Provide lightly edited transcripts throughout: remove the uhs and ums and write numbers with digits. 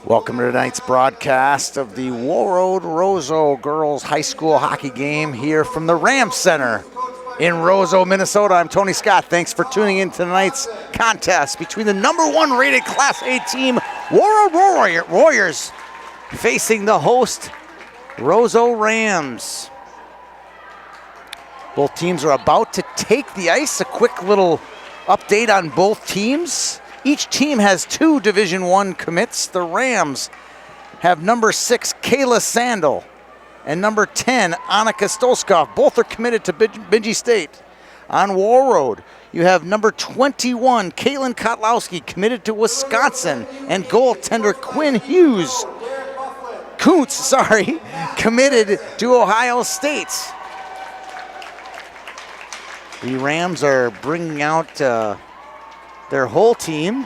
Welcome to tonight's broadcast of the Warroad Roseau Girls High School Hockey game here from the Ram Center in Roseau, Minnesota. I'm Tony Scott. Thanks for tuning in to tonight's contest between the #1 rated Class A team, Warroad Warriors, facing the host, Roseau Rams. Both teams are about to take the ice. A quick little update on both teams. Each team has 2 Division I commits. The Rams have number 6, Kayla Sandel, and number 10, Annika Stolskov. Both are committed to Bemidji State. On Warroad, you have number 21, Caitlin Kotlowski, committed to Wisconsin, and goaltender Quinn Kuntz, committed to Ohio State. The Rams are bringing out their whole team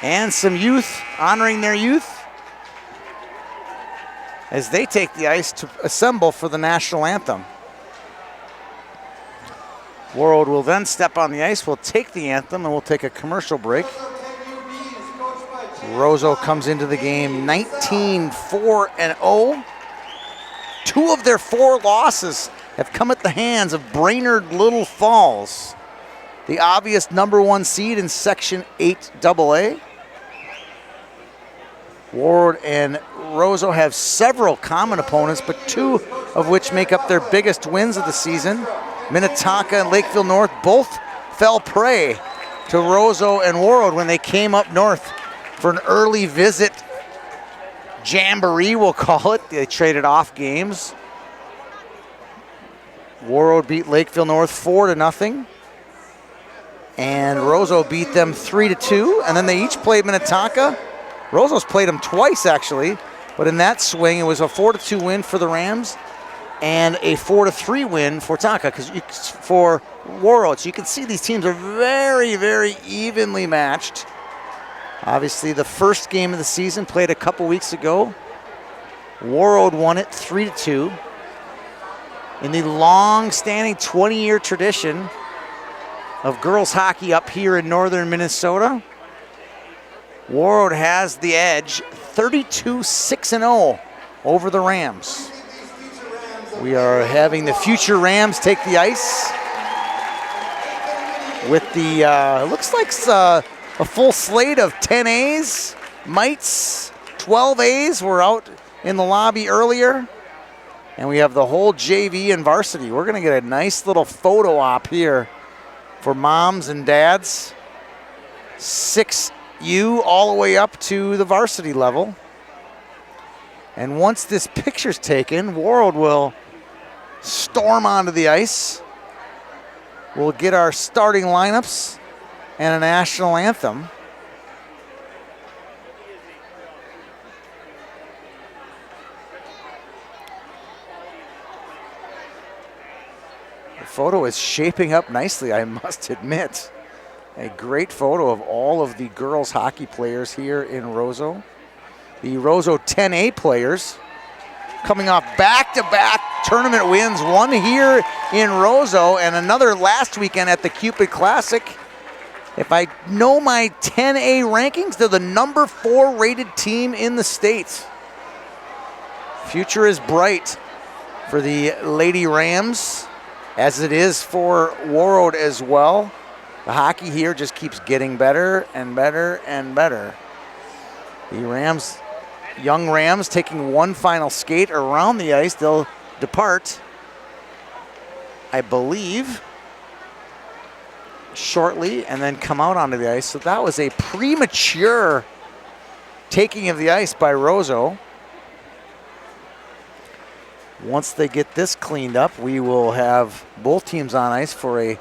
and some youth, honoring their youth as they take the ice to assemble for the national anthem. Warroad will then step on the ice, we'll take the anthem, and we'll take a commercial break. Roseau comes into the game 19-4-0. 2 of their 4 losses have come at the hands of Brainerd Little Falls, the obvious #1 seed in Section 8AA. Warroad and Roseau have several common opponents, but 2 of which make up their biggest wins of the season. Minnetonka and Lakeville North both fell prey to Roseau and Warroad when they came up north for an early visit jamboree, we'll call it. They traded off games. Warroad beat Lakeville North 4-0. And Roseau beat them 3-2, and then they each played Minnetonka. Roseau's played them twice, actually, but in that swing, it was a 4-2 win for the Rams and a 4-3 win for for Warroad. So you can see these teams are very, very evenly matched. Obviously, the first game of the season played a couple weeks ago. Warroad won it 3-2. In the long-standing 20-year tradition of girls hockey up here in northern Minnesota, Warroad has the edge, 32-6-0 over the Rams. We are having the future Rams take the ice with the, looks like a full slate of 10 A's, mites, 12 A's were out in the lobby earlier. And we have the whole JV and varsity. We're gonna get a nice little photo op here for moms and dads. 6U all the way up to the varsity level. And once this picture's taken, Warroad will storm onto the ice. We'll get our starting lineups and a national anthem. The photo is shaping up nicely, I must admit. A great photo of all of the girls hockey players here in Roseau. The Roseau 10A players coming off back-to-back tournament wins, one here in Roseau and another last weekend at the Cupid Classic. If I know my 10A rankings, they're the #4 rated team in the state. Future is bright for the Lady Rams, as it is for Warroad as well. The hockey here just keeps getting better and better and better. The Rams, young Rams, taking one final skate around the ice. They'll depart, I believe, shortly and then come out onto the ice. So that was a premature taking of the ice by Roseau. Once they get this cleaned up, we will have both teams on ice for a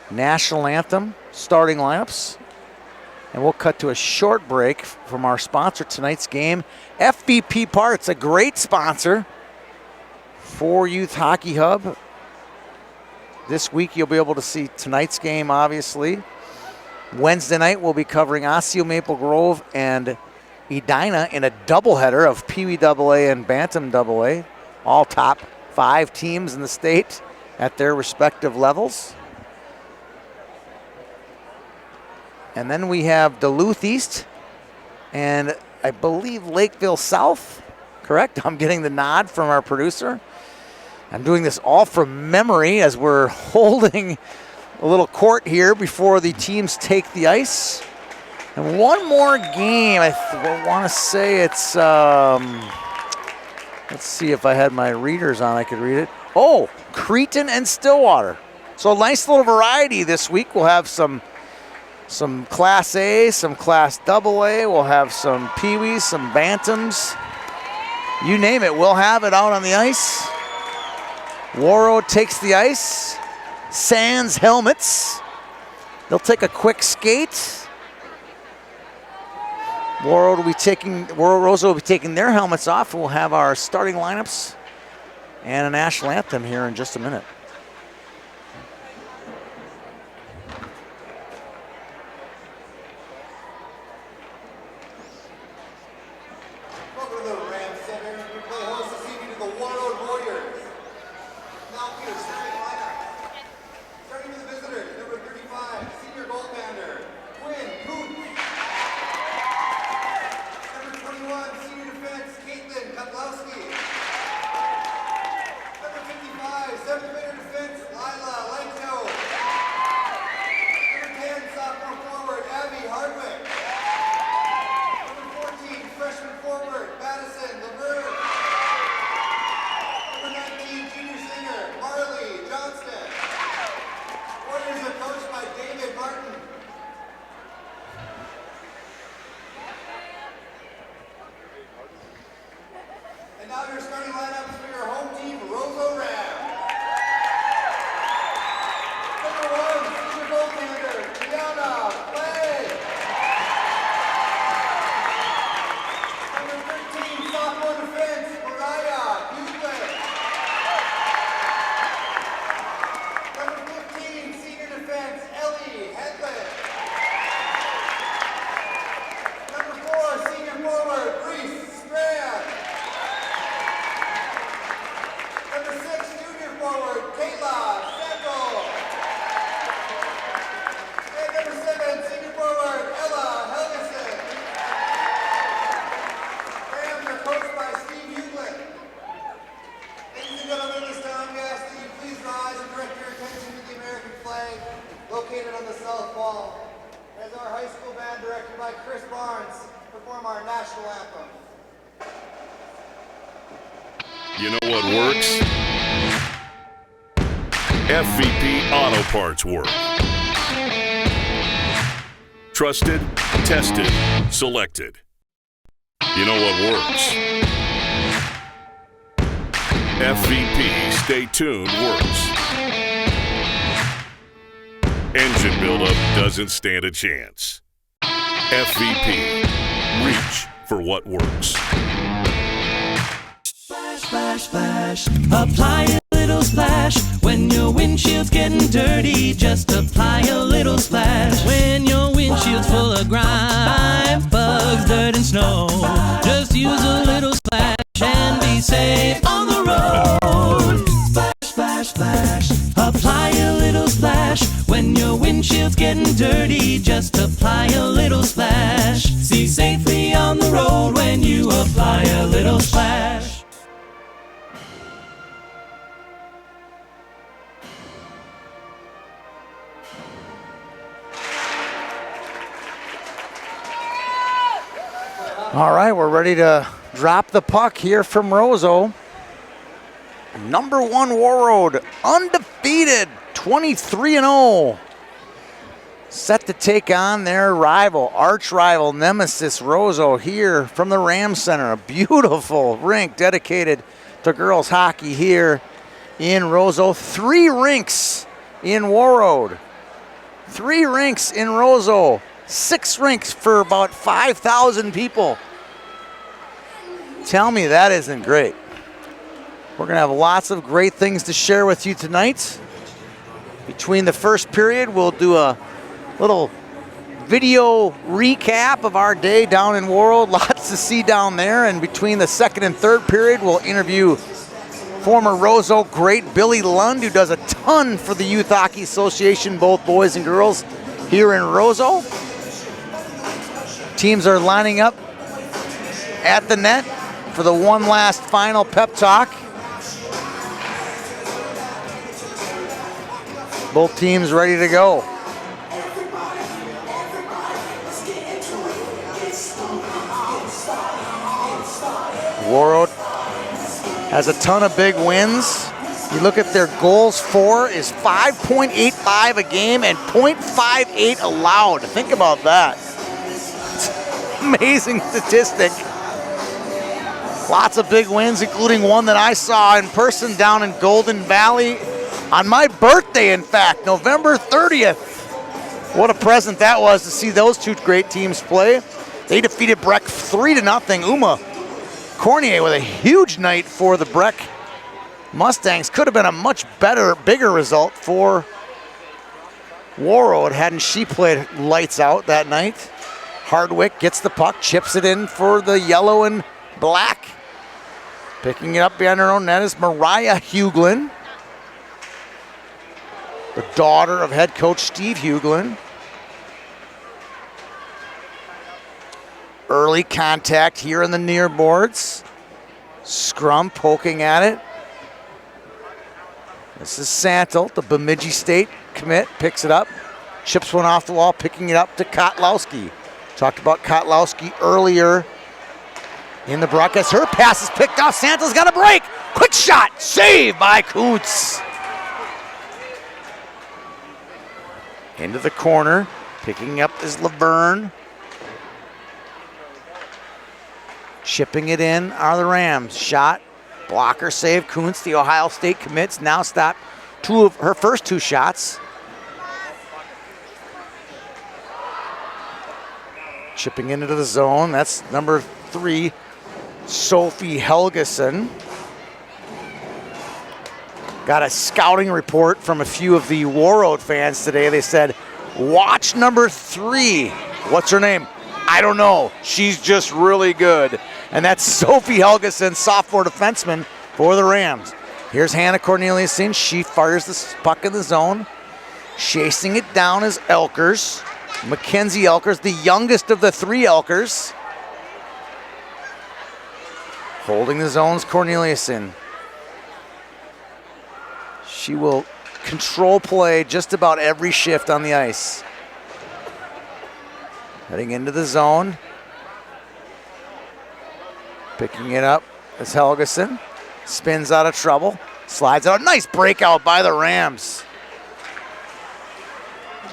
national anthem, starting lineups. And we'll cut to a short break from our sponsor tonight's game, FBP Parts, a great sponsor for Youth Hockey Hub. This week you'll be able to see tonight's game, obviously. Wednesday night we'll be covering Osseo Maple Grove and Edina in a doubleheader of Pee Wee AA and Bantam AA. All top 5 teams in the state at their respective levels. And then we have Duluth East and I believe, Lakeville South. Correct? I'm getting the nod from our producer. I'm doing this all from memory as we're holding a little court here before the teams take the ice. And one more game. I want to say it's, let's see if I had my readers on, I could read it. Oh, Cretin and Stillwater. So a nice little variety this week. We'll have some Class A, some Class AA. We'll have some Pee-wees, some Bantams. You name it, we'll have it out on the ice. Warroad takes the ice. Sans helmets. They'll take a quick skate. Roseau will be taking their helmets off. We'll have our starting lineups and a national anthem here in just a minute. Welcome to the Ram Center. We play host this evening to the Warroad Warriors. Now here's the lineup. Starting with the visitors, number 35, senior goaltender, Quinn Coote. Number 21, senior defense, Caitlin Kotlowski. Number 55, seventh grader defense, Lila Lighthill. Number 10, sophomore forward, Abby Hardwick. Number 14, freshman forward, Madison Laverne. Number 19, junior singer, Marley Johnston. Warriors are coached by David Martin. And now your starting lineups for your home team, Roseau Ram. Number 1, senior goaltender, Brianna Play. Number 13, sophomore defense, Mariah Hughley. Number 15, senior defense, Ellie Hedlund. Number 4, senior forward, Reese Strand. Number 6, junior forward, Kayla Sendel. And number 7, senior forward, Ella Helgeson. Rams are coached by Steve Hughley. Ladies and gentlemen, this time we ask that you please rise and direct your attention to the American flag located on the south wall. As our high school band directed by Chris Barnes perform our national anthem. You know what works? FVP Auto Parts work. Trusted, tested, selected. You know what works? FVP Stay Tuned works. Engine buildup doesn't stand a chance. FVP. Reach for what works. Splash, splash, apply a little splash. When your windshield's getting dirty, just apply a little splash. When your windshield's full of grime, bugs, dirt, and snow, just use a little splash and be safe on the road. Splash, splash, splash, apply a little splash. When your windshield's getting dirty, just apply a little splash. See safely on the road when you apply a little splash. All right, we're ready to drop the puck here from Roseau. Number 1 Warroad, undefeated, 23-0. Set to take on their rival, arch rival, nemesis Roseau here from the Ram Center. A beautiful rink dedicated to girls hockey here in Roseau. 3 rinks in Warroad. 3 rinks in Roseau. 6 rinks for about 5,000 people. Tell me that isn't great. We're going to have lots of great things to share with you tonight. Between the first period, we'll do a little video recap of our day down in Warroad. Lots to see down there. And between the second and third period, we'll interview former Roseau great Billy Lund, who does a ton for the Youth Hockey Association, both boys and girls, here in Roseau. Teams are lining up at the net for the one last final pep talk. Both teams ready to go. Warroad has a ton of big wins. You look at their goals for is 5.85 a game and 0.58 allowed. Think about that. It's an amazing statistic. Lots of big wins, including one that I saw in person down in Golden Valley on my birthday, in fact, November 30th. What a present that was to see those two great teams play. They defeated Breck 3-0. Uma Cornier with a huge night for the Breck Mustangs. Could have been a much better, bigger result for Warroad hadn't she played lights out that night. Hardwick gets the puck, chips it in for the yellow and black. Picking it up behind her own net is Mariah Huglin, the daughter of head coach Steve Huglin. Early contact here in the near boards. Scrum poking at it. This is Santel, the Bemidji State commit, picks it up. Chips one off the wall, picking it up to Kotlowski. Talked about Kotlowski earlier in the broadcast. Her pass is picked off. Santel's got a break. Quick shot, save by Kuntz. Into the corner, picking up is Laverne. Chipping it in are the Rams. Shot, blocker save. Kuntz, the Ohio State commits, now stopped two of her first two shots. Chipping into the zone, that's number 3, Sophie Helgeson. Got a scouting report from a few of the Warroad fans today. They said, watch number 3. What's her name? I don't know. She's just really good. And that's Sophie Helgeson, sophomore defenseman for the Rams. Here's Hannah Corneliuson. She fires the puck in the zone. Chasing it down is Elkers. Mackenzie Elkers, the youngest of the 3 Elkers. Holding the zone's Corneliuson. She will control play just about every shift on the ice. Heading into the zone. Picking it up is Helgeson. Spins out of trouble. Slides out. Nice breakout by the Rams.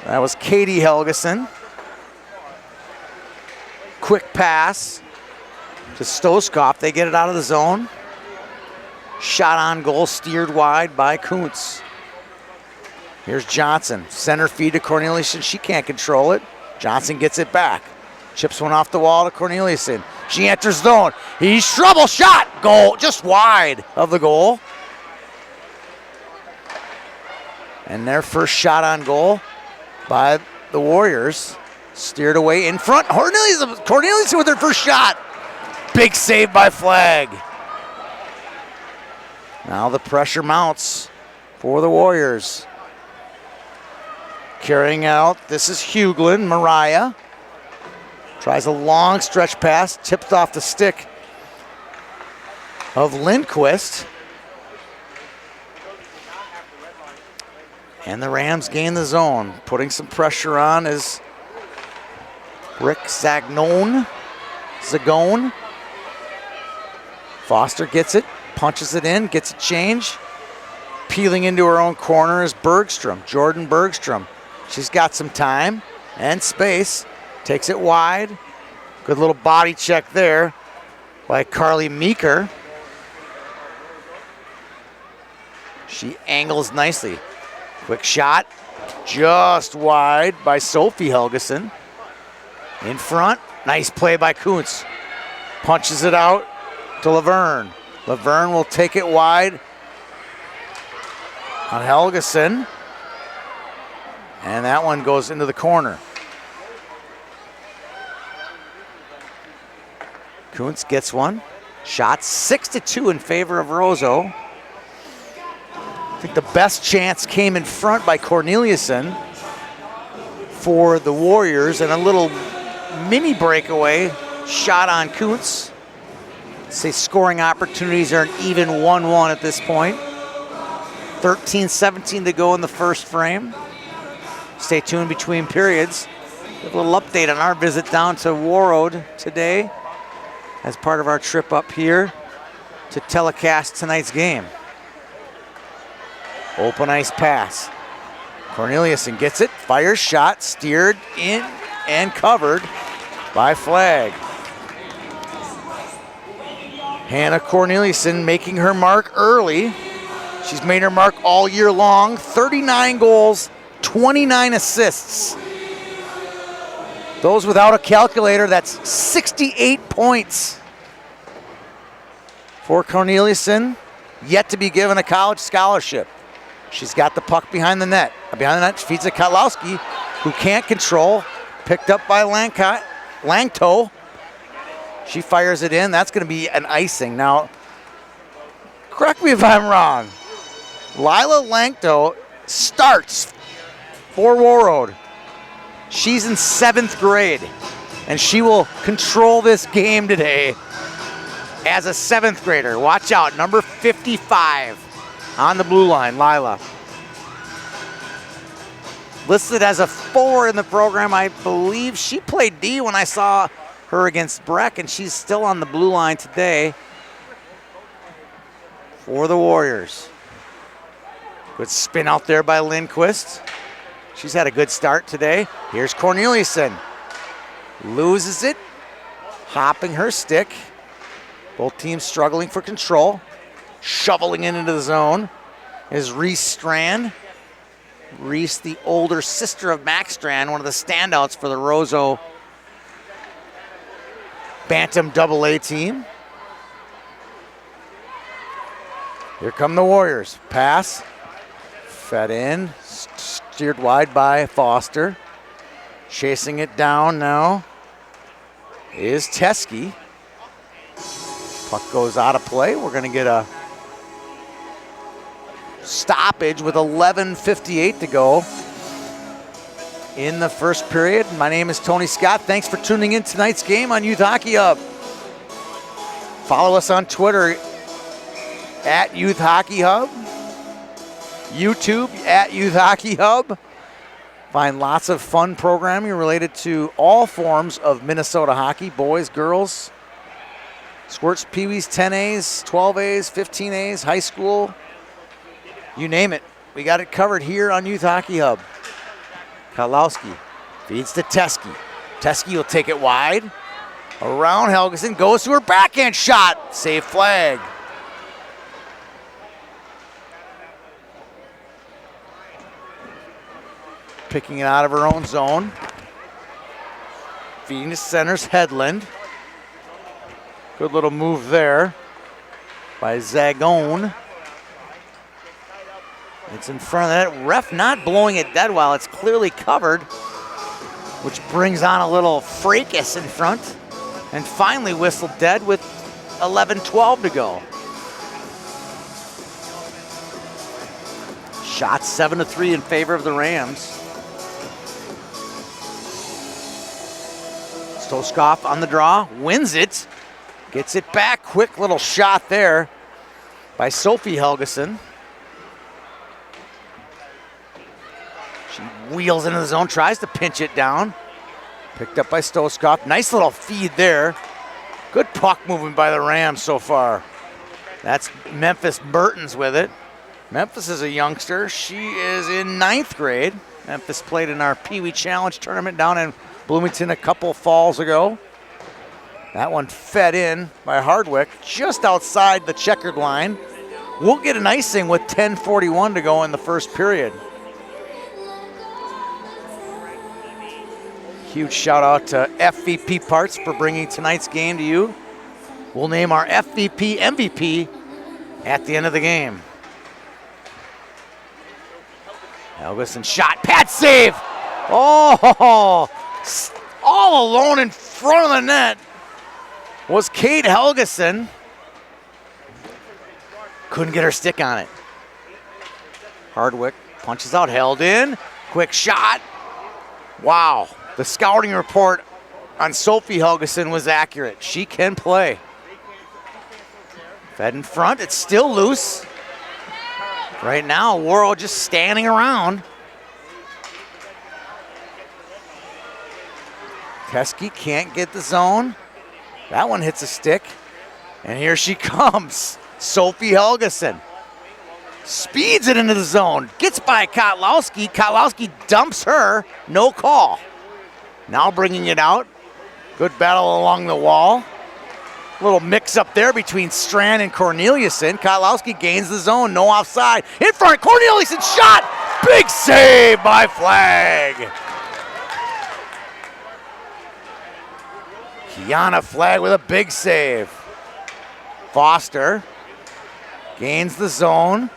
That was Katie Helgeson. Quick pass to Stoskopf. They get it out of the zone. Shot on goal, steered wide by Kuntz. Here's Johnson. Center feed to Corneliuson. She can't control it. Johnson gets it back. Chips one off the wall to Corneliuson. She enters zone. He's trouble shot. Goal, just wide of the goal. And their first shot on goal by the Warriors. Steered away in front. Corneliuson with her first shot. Big save by Flagg. Now the pressure mounts for the Warriors. Carrying out, this is Huglin, Mariah. Tries a long stretch pass, tipped off the stick of Lindquist. And the Rams gain the zone. Putting some pressure on is Rick Zagone. Foster gets it, punches it in, gets a change. Peeling into her own corner is Bergstrom, Jordan Bergstrom. She's got some time and space. Takes it wide. Good little body check there by Carly Meeker. She angles nicely. Quick shot, just wide by Sophie Helgeson. In front, nice play by Kuntz. Punches it out to Laverne. Laverne will take it wide on Helgeson. And that one goes into the corner. Kuntz gets one. Shot 6-2 in favor of Roseau. I think the best chance came in front by Corneliuson for the Warriors, and a little mini breakaway shot on Kuntz. say scoring opportunities are an even 1-1 at this point. 13-17 to go in the first frame. Stay tuned between periods. A little update on our visit down to Warroad today as part of our trip up here to telecast tonight's game. Open ice pass. Corneliuson gets it, fires shot, steered in and covered by Flagg. Hannah Corneliuson making her mark early. She's made her mark all year long. 39 goals, 29 assists. Those without a calculator, that's 68 points for Corneliuson, yet to be given a college scholarship. She's got the puck behind the net. Behind the net, she feeds it Kotlowski, who can't control. Picked up by Langto. She fires it in. That's going to be an icing. Now, correct me if I'm wrong. Lila Langto starts for Warroad. She's in 7th grade, and she will control this game today as a 7th grader. Watch out, number 55 on the blue line, Lila. Listed as a 4 in the program, I believe. She played D when I saw her against Breck, and she's still on the blue line today for the Warriors. Good spin out there by Lindquist. She's had a good start today. Here's Corneliuson. Loses it, hopping her stick. Both teams struggling for control. Shoveling it into the zone is Reese Strand. Reese, the older sister of Max Strand, one of the standouts for the Roseau Bantam AA team. Here come the Warriors. Pass, fed in, steered wide by Foster. Chasing it down now is Teskey. Puck goes out of play. We're going to get a stoppage with 11:58 to go in the first period. My name is Tony Scott. Thanks for tuning in tonight's game on Youth Hockey Hub. Follow us on Twitter at Youth Hockey Hub, YouTube at Youth Hockey Hub. Find lots of fun programming related to all forms of Minnesota hockey, boys, girls, squirts, peewees, 10As, 12As, 15As, high school, you name it. We got it covered here on Youth Hockey Hub. Kotlowski feeds to Teskey. Teskey will take it wide. Around Helgeson, goes to her backhand shot. Save Flagg. Picking it out of her own zone. Feeding to center's Hedlund. Good little move there by Zagone. It's in front of that. Ref not blowing it dead while it's clearly covered, which brings on a little fracas in front. And finally whistled dead with 11:12 to go. Shot 7-3 in favor of the Rams. Stoskopf on the draw, wins it, gets it back. Quick little shot there by Sophie Helgeson. She wheels into the zone, tries to pinch it down. Picked up by Stoskopf. Nice little feed there. Good puck movement by the Rams so far. That's Memphis Mertens with it. Memphis is a youngster. She is in 9th grade. Memphis played in our Pee Wee Challenge tournament down in Bloomington a couple falls ago. That one fed in by Hardwick just outside the checkered line. We'll get an icing with 10:41 to go in the first period. Huge shout out to FVP Parts for bringing tonight's game to you. We'll name our FVP MVP at the end of the game. Helgeson shot, pad save. Oh, all alone in front of the net was Kate Helgeson. Couldn't get her stick on it. Hardwick punches out, held in, quick shot. Wow. The scouting report on Sophie Helgeson was accurate. She can play. Fed in front, it's still loose. Right now, Warroad just standing around. Teskey can't get the zone. That one hits a stick. And here she comes, Sophie Helgeson. Speeds it into the zone, gets by Kotlowski. Kotlowski dumps her, no call. Now bringing it out. Good battle along the wall. Little mix up there between Strand and Corneliuson. Kotlowski gains the zone, no offside. In front, Corneliuson shot! Big save by Flagg. Kiana Flagg with a big save. Foster gains the zone.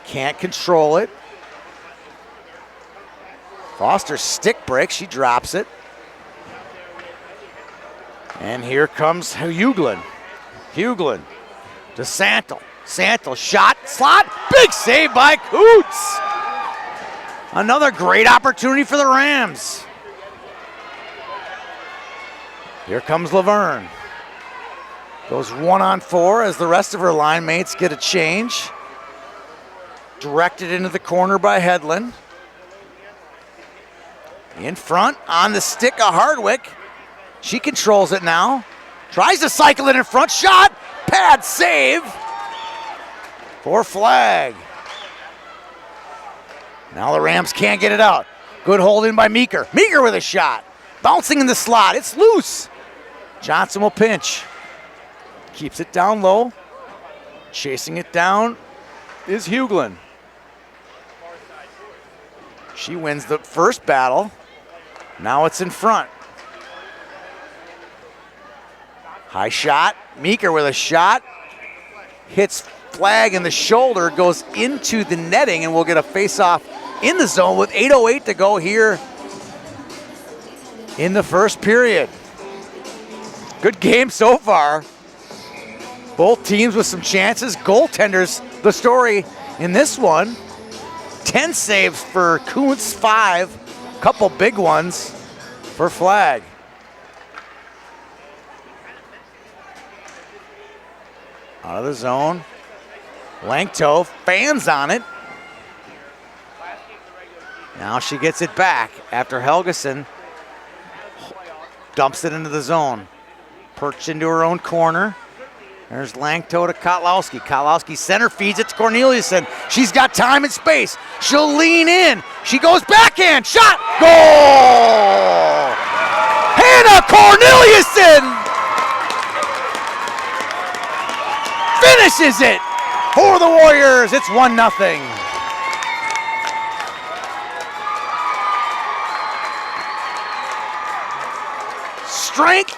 Can't control it. Foster stick break, she drops it. And here comes Huglin. Huglin to Santel. Santel shot, slot, big save by Coots. Another great opportunity for the Rams. Here comes Laverne. Goes 1-on-4 as the rest of her line mates get a change. Directed into the corner by Hedlund. In front, on the stick of Hardwick. She controls it now. Tries to cycle it in front. Shot. Pad save for Flagg. Now the Rams can't get it out. Good holding by Meeker. Meeker with a shot. Bouncing in the slot. It's loose. Johnson will pinch. Keeps it down low. Chasing it down is Huglin. She wins the first battle. Now it's in front. High shot. Meeker with a shot. Hits Flagg in the shoulder. Goes into the netting and we'll get a face-off in the zone with 8:08 to go here in the first period. Good game so far. Both teams with some chances. Goaltenders, the story in this one. 10 saves for Kuntz, 5. Couple big ones for Flagg. Out of the zone. Langto fans on it. Now she gets it back after Helgeson dumps it into the zone. Perched into her own corner. There's Langto to Kotlowski. Kotlowski center feeds it to Corneliuson. She's got time and space. She'll lean in. She goes backhand. Shot. Goal! Hannah Corneliuson finishes it for the Warriors. It's 1-0. Strength,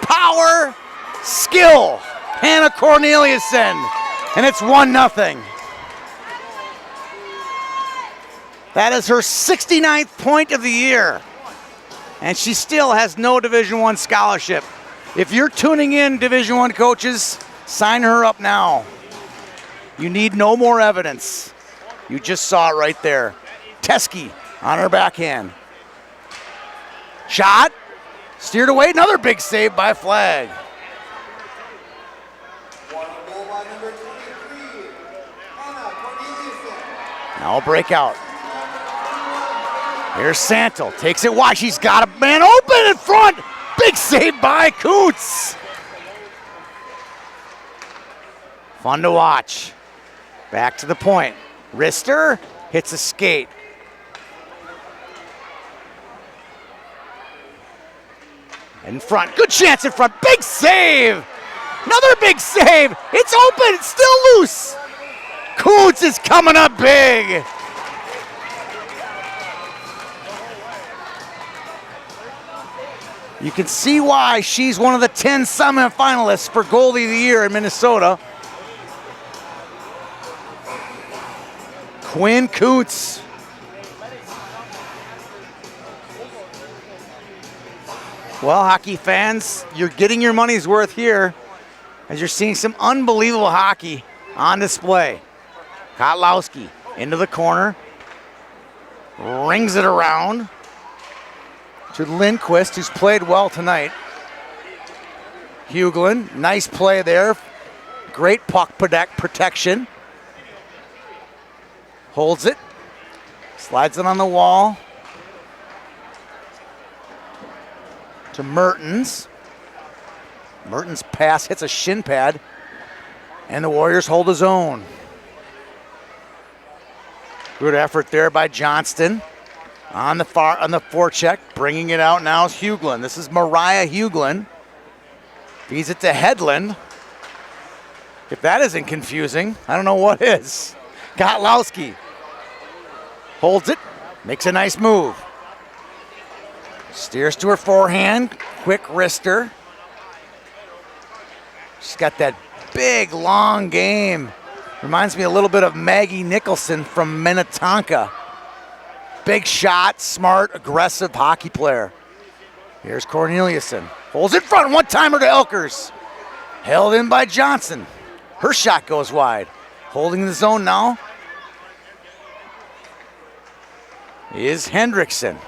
power, skill. Hannah Corneliuson, and it's 1-0. That is her 69th point of the year, and she still has no Division I scholarship. If you're tuning in, Division I coaches, sign her up now. You need no more evidence. You just saw it right there. Teskey on her backhand. Shot, steered away, another big save by Flagg. Now a breakout. Here's Santel. Takes it wide. She's got a man open in front. Big save by Coots. Fun to watch. Back to the point. Wrister hits a skate. In front. Good chance in front. Big save. Another big save. It's open. It's still loose. Coots is coming up big. You can see why she's one of the 10 semifinalists for Goalie of the Year in Minnesota. Quinn Coots. Well, hockey fans, you're getting your money's worth here as you're seeing some unbelievable hockey on display. Kotlowski into the corner, rings it around to Lindquist, who's played well tonight. Hughlin, nice play there. Great puck protection. Holds it. Slides it on the wall. To Mertens. Mertens' pass hits a shin pad. And the Warriors hold his own. Good effort there by Johnston. On the forecheck, bringing it out now is Hughlin. This is Mariah Hughlin. Feeds it to Hedlund. If that isn't confusing, I don't know what is. Kotlowski holds it, makes a nice move. Steers to her forehand, quick wrister. She's got that big, long game. Reminds me a little bit of Maggie Nicholson from Minnetonka. Big shot, smart, aggressive hockey player. Here's Corneliuson. Holds in front, one-timer to Elkers. Held in by Johnson. Her shot goes wide. Holding the zone now is Hendrickson.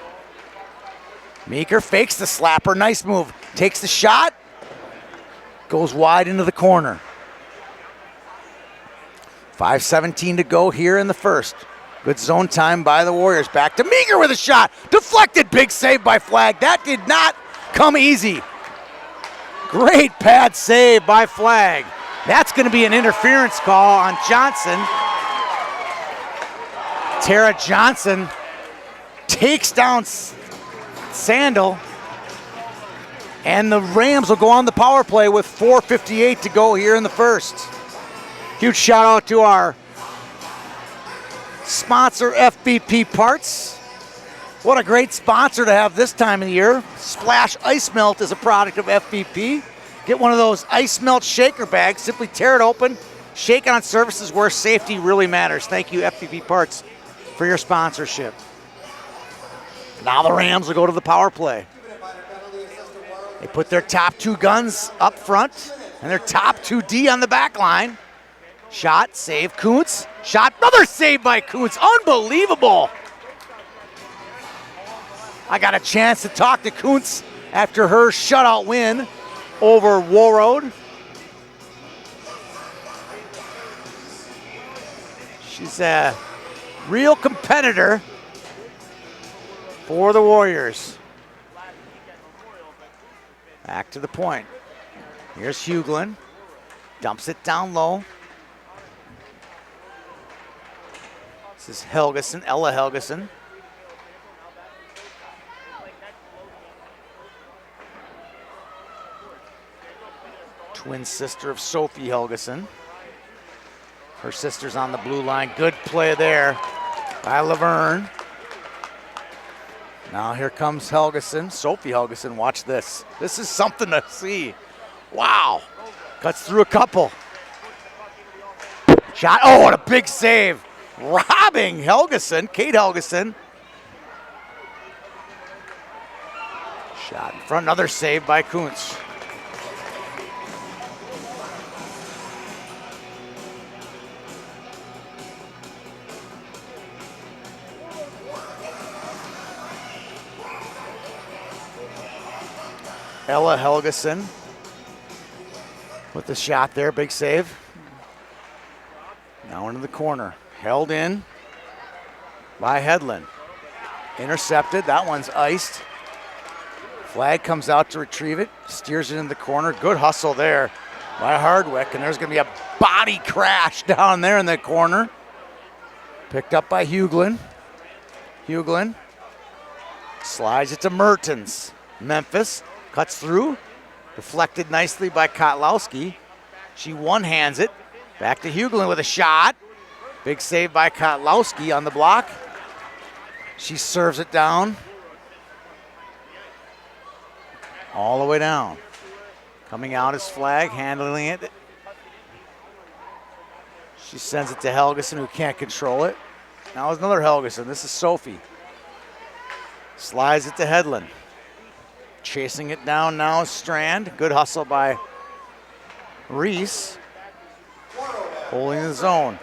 Meeker fakes the slapper, nice move. Takes the shot, goes wide into the corner. 5:17 to go here in the first. Good zone time by the Warriors. Back to Meeker with a shot. Deflected, big save by Flagg. That did not come easy. Great pad save by Flagg. That's going to be an interference call on Johnson. Tara Johnson takes down Sandel. And the Rams will go on the power play with 4:58 to go here in the first. Huge shout out to our sponsor, FBP Parts. What a great sponsor to have this time of the year. Splash Ice Melt is a product of FBP. Get one of those ice melt shaker bags. Simply tear it open, shake it on surfaces where safety really matters. Thank you, FBP Parts, for your sponsorship. Now the Rams will go to the power play. They put their top two guns up front and their top 2D on the back line. Shot, save, Kuntz. Shot, another save by Kuntz. Unbelievable. I got a chance to talk to Kuntz after her shutout win over Warroad. She's a real competitor for the Warriors. Back to the point. Here's Hughlin. Dumps it down low. This is Helgeson, Ella Helgeson. Twin sister of Sophie Helgeson. Her sister's on the blue line. Good play there by Laverne. Now here comes Helgeson, Sophie Helgeson. Watch this. This is something to see. Wow. Cuts through a couple. Shot. Oh, what a big save. Robbing Helgeson, Kate Helgeson. Shot in front, another save by Kuntz. Ella Helgeson with the shot there, big save. Now into the corner, held in by Hedlund. Intercepted, that one's iced. Flagg comes out to retrieve it, steers it in the corner. Good hustle there by Hardwick, and there's gonna be a body crash down there in the corner. Picked up by Hughlin. Hughlin slides it to Mertens. Memphis cuts through, deflected nicely by Kotlowski. She one-hands it, back to Hughlin with a shot. Big save by Kotlowski on the block. She serves it down. All the way down. Coming out is Flagg, handling it. She sends it to Helgeson, who can't control it. Now it's another Helgeson, this is Sophie. Slides it to Hedlund. Chasing it down now is Strand. Good hustle by Reese. Holding the zone.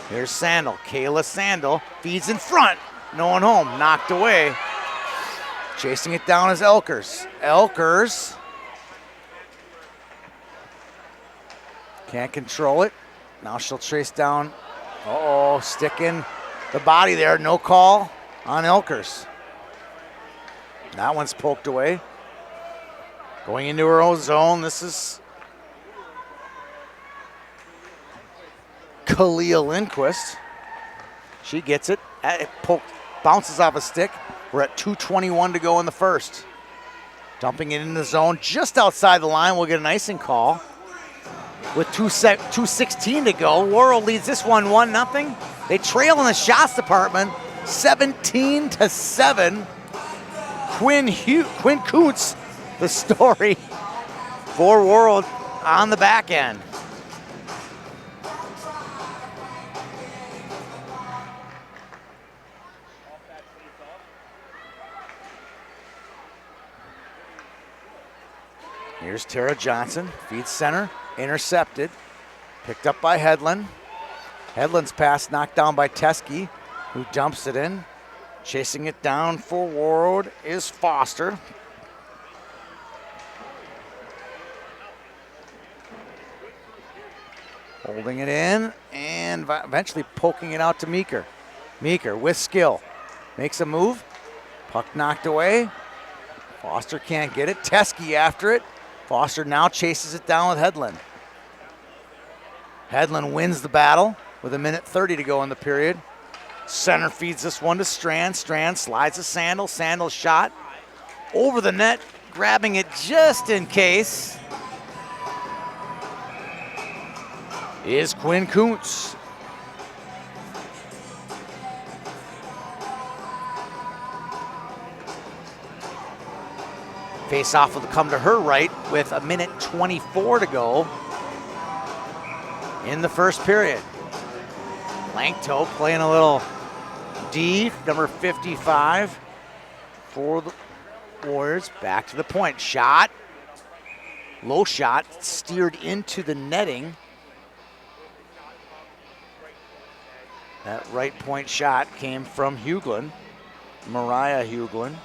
Here's Sandel. Kayla Sandel feeds in front. No one home. Knocked away. Chasing it down is Elkers. Elkers Can't control it. Now she'll chase down. Uh-oh, sticking the body there. No call on Elkers. That one's poked away. Going into her own zone. This is Kalia Lindquist. She gets it. It bounces off a stick. We're at 2:21 to go in the first. Dumping it in the zone just outside the line. We'll get an icing call. With 2:16 to go, Warroad leads this one 1-0. They trail in the shots department, 17-7. Quinn Coots, the story for Warroad on the back end. Here's Tara Johnson, feeds center, intercepted, picked up by Hedlund. Hedlund's pass knocked down by Teskey, who dumps it in. Chasing it down for Warroad is Foster. Holding it in and eventually poking it out to Meeker. Meeker with skill, makes a move, puck knocked away. Foster can't get it, Teskey after it. Foster now chases it down with Hedlund. Hedlund wins the battle with 1:30 to go in the period. Center feeds this one to Strand. Strand slides to Sandel. Sandel's shot over the net, grabbing it just in case is Quinn Koontz. Face-off will come to her right with 1:24 to go in the first period. Langto playing a little D, number 55 for the Warriors. Back to the point. Shot. Low shot. Steered into the netting. That right point shot came from Hughlin. Mariah Hughlin.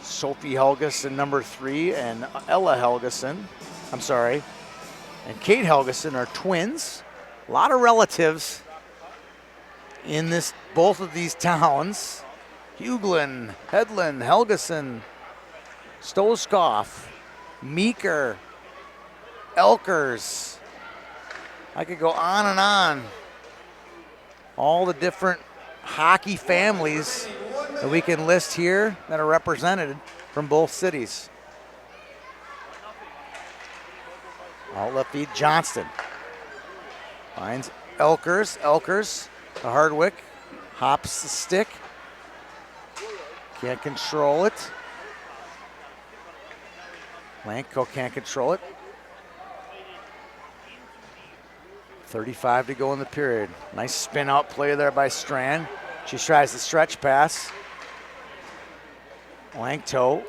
Sophie Helgeson, number 3, and Ella Helgeson. And Kate Helgeson are twins. A lot of relatives in both of these towns. Hughlin, Hedlund, Helgeson, Stoskoff, Meeker, Elkers. I could go on and on. All the different hockey families that we can list here that are represented from both cities. Outlet feed Johnston. Finds Elkers. Elkers to Hardwick. Hops the stick. Can't control it. Lanko can't control it. 35 to go in the period. Nice spin out play there by Strand. She tries the stretch pass. Langto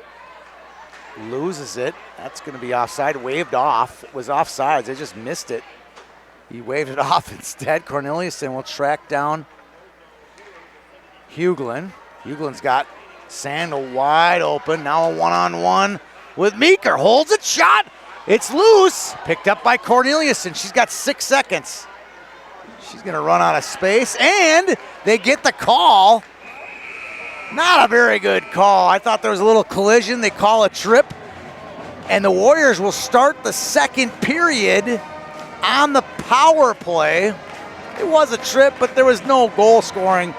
loses it. That's going to be offside. Waved off. It was offsides. They just missed it. He waved it off instead. Corneliuson will track down Hughlin. Huglin's got Sandel wide open. Now a one-on-one with Meeker. Holds it. Shot. It's loose. Picked up by Corneliuson. She's got 6 seconds. She's going to run out of space. And they get the call. Not a very good call. I thought there was a little collision. They call a trip. And the Warriors will start the second period on the power play. It was a trip, but there was no goal scoring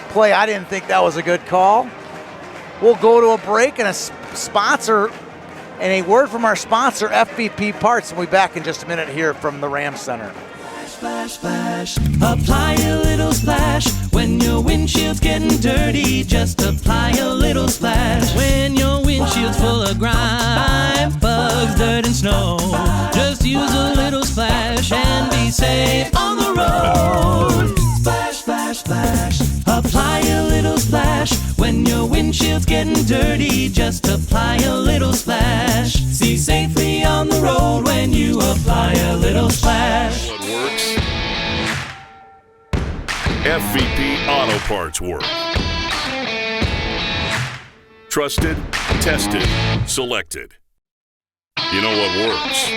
play. I didn't think that was a good call. We'll go to a break and a sponsor and a word from our sponsor, FVP Parts. We'll be back in just a minute here from the Ram Center. Splash, splash, apply a little splash. When your windshield's getting dirty, just apply a little splash. When your windshield's full of grime, bugs, dirt, and snow, just use a little splash and be safe on the road. Splash, splash, splash, apply a little splash. When your windshield's getting dirty, just apply a little splash. See safely on the road when you apply a little splash. What works? FVP Auto Parts work. Trusted, tested, selected. You know what works?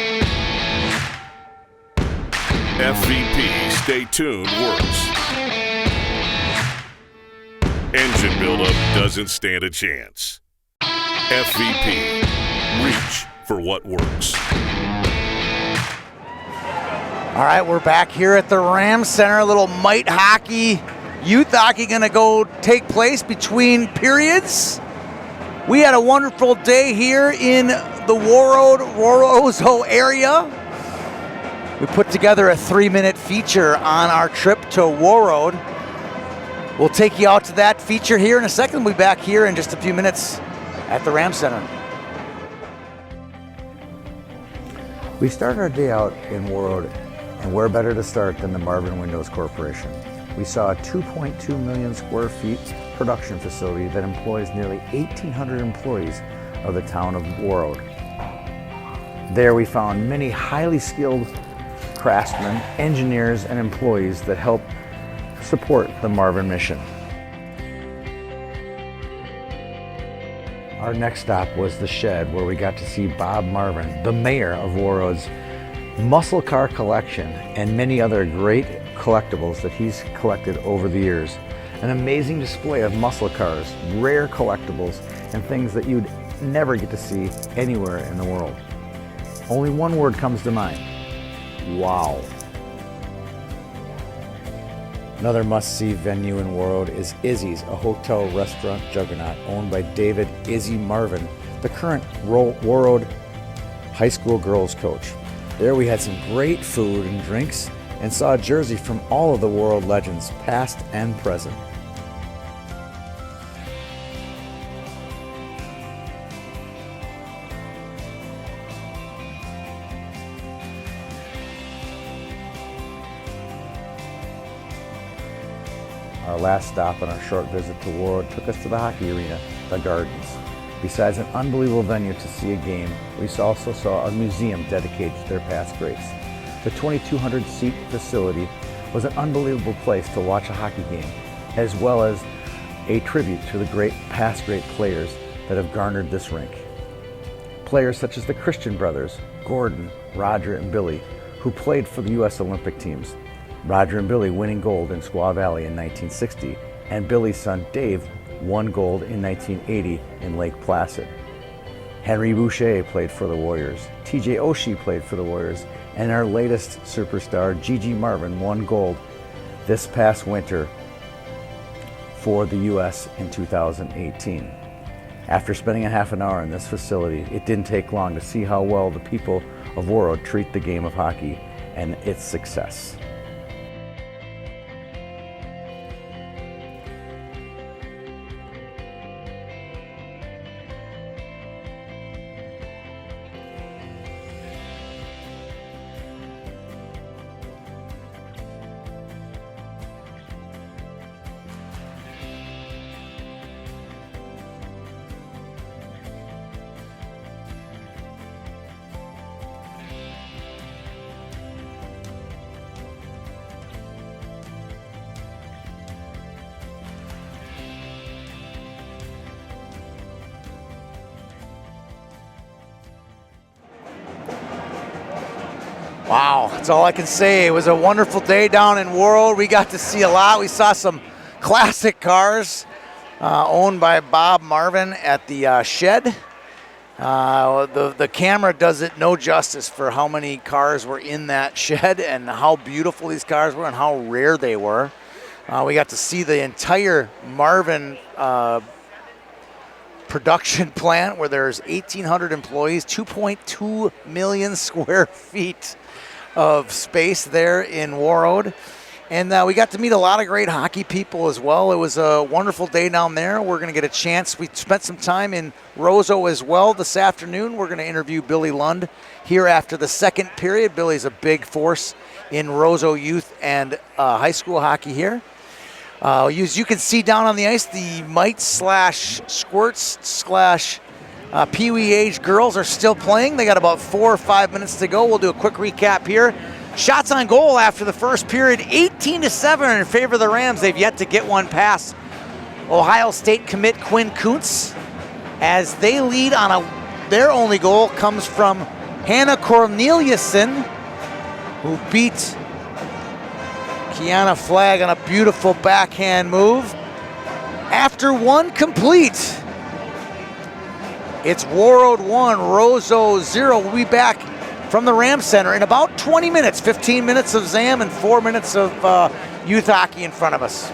FVP Stay Tuned works. Engine buildup doesn't stand a chance. FVP, reach for what works. All right, we're back here at the Ram Center. A little mite hockey, youth hockey gonna go take place between periods. We had a wonderful day here in the Warroad, Roseau area. We put together a 3-minute feature on our trip to Warroad. We'll take you out to that feature here in a second. We'll be back here in just a few minutes at the Ram Center. We started our day out in Warroad, and where better to start than the Marvin Windows Corporation. We saw a 2.2 million square feet production facility that employs nearly 1,800 employees of the town of Warroad. There we found many highly skilled craftsmen, engineers, and employees that help support the Marvin mission. Our next stop was the shed, where we got to see Bob Marvin, the mayor of Warroad's muscle car collection and many other great collectibles that he's collected over the years. An amazing display of muscle cars, rare collectibles, and things that you'd never get to see anywhere in the world. Only one word comes to mind: wow. Another must-see venue in Warroad is Izzy's, a hotel restaurant juggernaut owned by David Izzy Marvin, the current Warroad High School girls coach. There we had some great food and drinks and saw a jersey from all of the Warroad legends, past and present. Our last stop on our short visit to Warroad took us to the hockey arena, the Gardens. Besides an unbelievable venue to see a game, we also saw a museum dedicated to their past greats. The 2,200-seat facility was an unbelievable place to watch a hockey game, as well as a tribute to the past great players that have garnered this rink. Players such as the Christian brothers, Gordon, Roger, and Billy, who played for the U.S. Olympic teams. Roger and Billy winning gold in Squaw Valley in 1960, and Billy's son Dave won gold in 1980 in Lake Placid. Henry Boucher played for the Warriors, TJ Oshie played for the Warriors, and our latest superstar, Gigi Marvin, won gold this past winter for the U.S. in 2018. After spending a half an hour in this facility, it didn't take long to see how well the people of Warroad treat the game of hockey and its success. Wow, that's all I can say. It was a wonderful day down in Warroad. We got to see a lot. We saw some classic cars owned by Bob Marvin at the shed. The camera does it no justice for how many cars were in that shed and how beautiful these cars were and how rare they were. We got to see the entire Marvin production plant where there's 1,800 employees, 2.2 million square feet of space there in Warroad. And we got to meet a lot of great hockey people as well. It was a wonderful day down there. We're going to get a chance. We spent some time in Roseau as well this afternoon. We're going to interview Billy Lund here after the second period. Billy's a big force in Roseau youth and high school hockey here. As you can see down on the ice, the mite/squirts/ Pee Wee age girls are still playing. They got about 4 or 5 minutes to go. We'll do a quick recap here. Shots on goal after the first period, 18-7 in favor of the Rams. They've yet to get one past Ohio State commit Quinn Kuntz, as they lead on their only goal comes from Hannah Corneliuson, who beat Kiana Flagg on a beautiful backhand move. After one complete, it's Warroad 1, Roseau 0. We'll be back from the Ram Center in about 20 minutes, 15 minutes of ZAM and 4 minutes of youth hockey in front of us.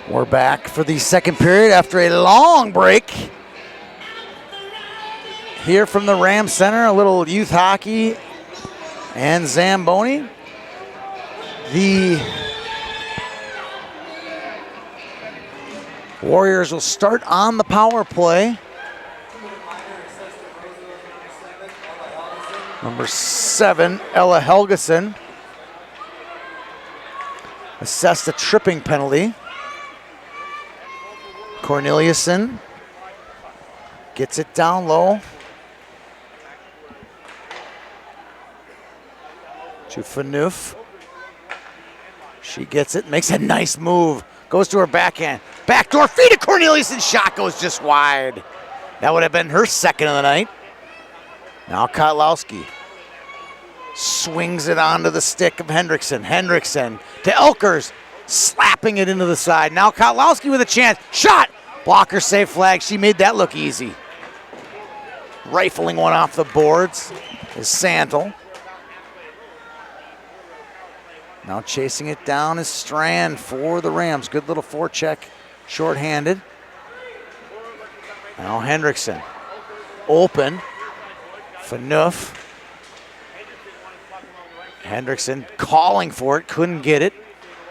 We're back for the second period after a long break. Here from the Ram Center, a little youth hockey and Zamboni. The Warriors will start on the power play. Number 7, Ella Helgeson, assessed a tripping penalty. Corneliuson gets it down low to Phaneuf. She gets it, makes a nice move, goes to her backhand. Backdoor feed to Corneliuson, shot goes just wide. That would have been her second of the night. Now Kotlowski swings it onto the stick of Hendrickson. Hendrickson to Elkers, slapping it into the side. Now Kotlowski with a chance, shot! Blocker save flag, she made that look easy. Rifling one off the boards is Santel. Now chasing it down is Strand for the Rams. Good little forecheck, shorthanded. Now Hendrickson, open. Phaneuf. Hendrickson calling for it, couldn't get it.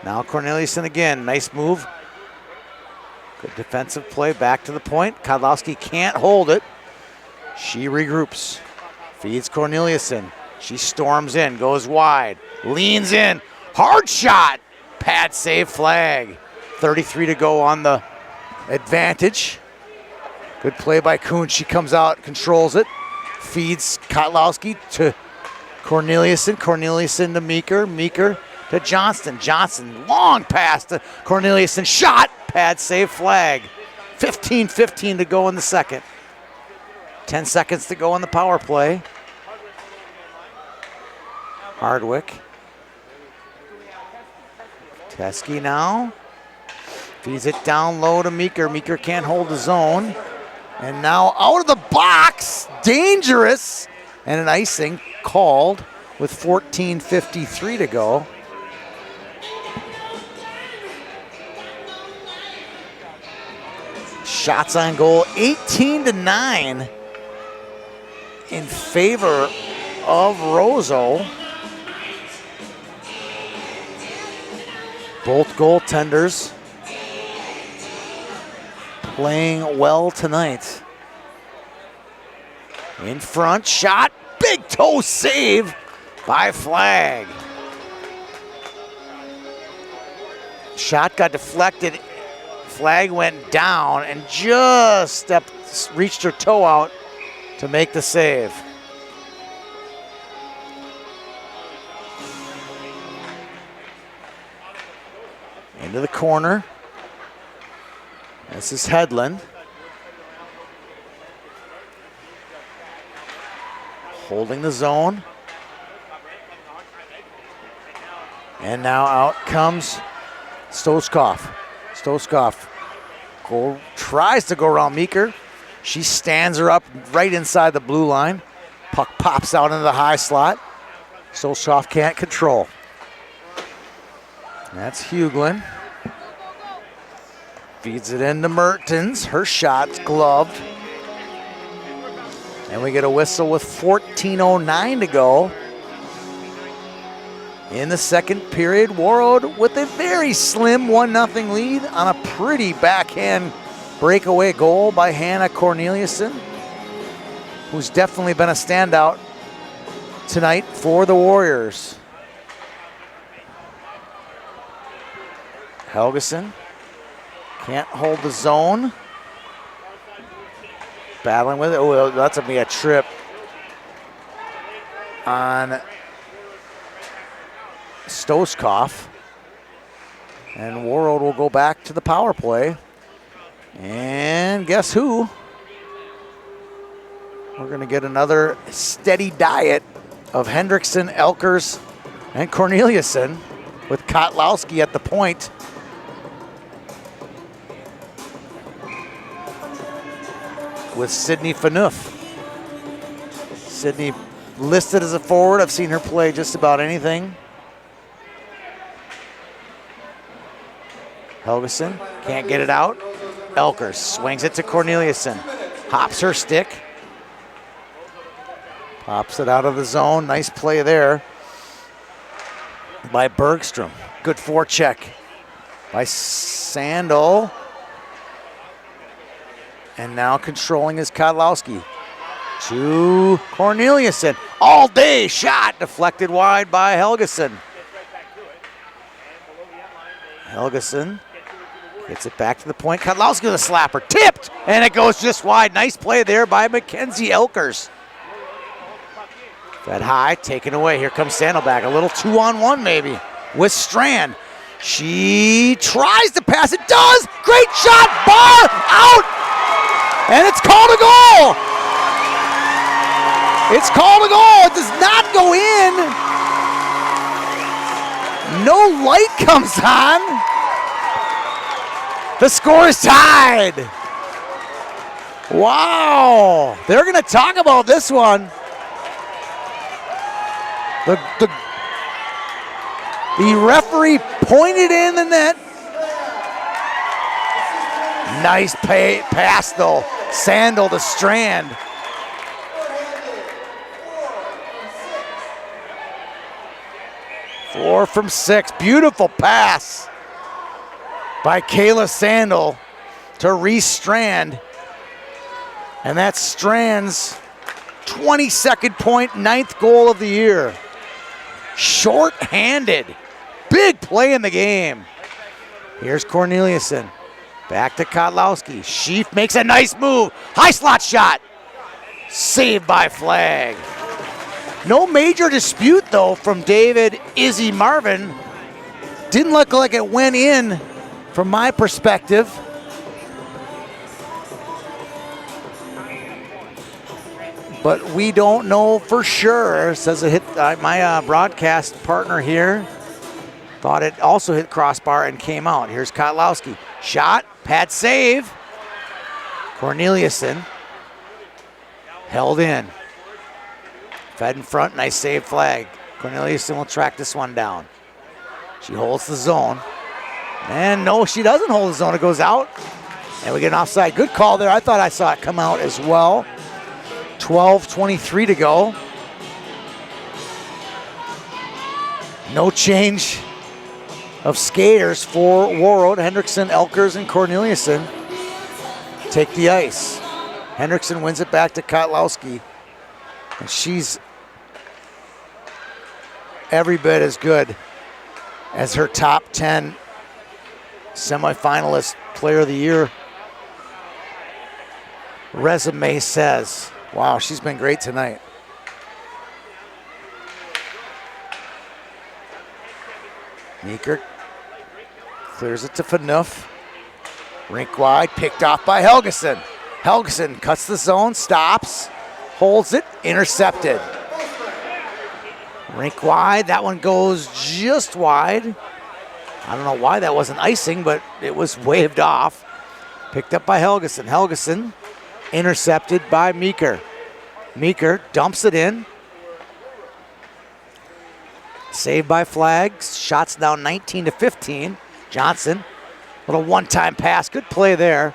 Now Corneliuson again, nice move. Good defensive play, back to the point. Kotlowski can't hold it. She regroups, feeds Corneliuson. She storms in, goes wide, leans in. Hard shot, pad save flag. 33 to go on the advantage. Good play by Kuhn. She comes out, controls it, feeds Kotlowski to Corneliuson. Corneliuson to Meeker. Meeker to Johnston. Johnston, long pass to Corneliuson. Shot, pad save flag. 15-15 to go in the second. 10 seconds to go on the power play. Hardwick. Teskey now feeds it down low to Meeker. Meeker can't hold his own. And now out of the box, dangerous. And an icing called with 14:53 to go. Shots on goal, 18-9 in favor of Roseau. Both goaltenders playing well tonight. In front, shot, big toe save by Flag. Shot got deflected, Flag went down and just reached her toe out to make the save. Into the corner. This is Hedlund. Holding the zone. And now out comes Stoskov. Stoskov tries to go around Meeker. She stands her up right inside the blue line. Puck pops out into the high slot. Stoskov can't control. That's Huglin. Feeds it into Mertens. Her shot's gloved. And we get a whistle with 14:09 to go. In the second period, Warroad with a very slim 1-0 lead on a pretty backhand breakaway goal by Hannah Corneliuson, who's definitely been a standout tonight for the Warriors. Helgeson can't hold the zone. Battling with it. Oh, that's going to be a trip on Stoskov. And Warroad will go back to the power play. And guess who? We're going to get another steady diet of Hendrickson, Elkers, and Corneliuson with Kotlowski at the point. With Sydney Phaneuf. Sydney listed as a forward. I've seen her play just about anything. Helgeson Can't get it out. Elkers swings it to Corneliuson. Hops her stick. Pops it out of the zone. Nice play there by Bergstrom. Good forecheck by Sandel. And now controlling is Kodlowski. To Corneliuson. All day shot deflected wide by Helgeson. Helgeson gets it back to the point. Kodlowski with a slapper. Tipped! And it goes just wide. Nice play there by Mackenzie Elkers. Fed high, taken away. Here comes Sandelback. A little 2-on-1 maybe with Strand. She tries to pass. It does! Great shot! Bar out! And it's called a goal! It's called a goal. It does not go in. No light comes on. The score is tied. Wow. They're going to talk about this one. The referee pointed in the net. Nice pass though. Sandel to Strand. Four from six. Beautiful pass by Kayla Sandel to Reese Strand. And that's Strand's 22nd point, 9th goal of the year. Short-handed. Big play in the game. Here's Corneliuson. Back to Kodlowski. Sheaf makes a nice move. High slot shot. Saved by Flag. No major dispute, though, from David Izzy Marvin. Didn't look like it went in from my perspective. But we don't know for sure. It says it hit my broadcast partner here. Thought it also hit crossbar and came out. Here's Kodlowski. Shot, pad save. Corneliuson held in. Fed in front, nice save Flag. Corneliuson will track this one down. She holds the zone. And no, she doesn't hold the zone. It goes out. And we get an offside. Good call there. I thought I saw it come out as well. 12:23 to go. No change of skaters for Warroad. Hendrickson, Elkers, and Corneliuson take the ice. Hendrickson wins it back to Kodlowski. And she's every bit as good as her top 10 semifinalist player of the year resume says. Wow, she's been great tonight. Meeker clears it to Phaneuf. Rink wide, picked off by Helgeson. Helgeson cuts the zone, stops, holds it, intercepted. Rink wide, that one goes just wide. I don't know why that wasn't icing, but it was waved off. Picked up by Helgeson. Helgeson intercepted by Meeker. Meeker dumps it in. Saved by Flag. Shots now 19-15. Johnson, little one-time pass. Good play there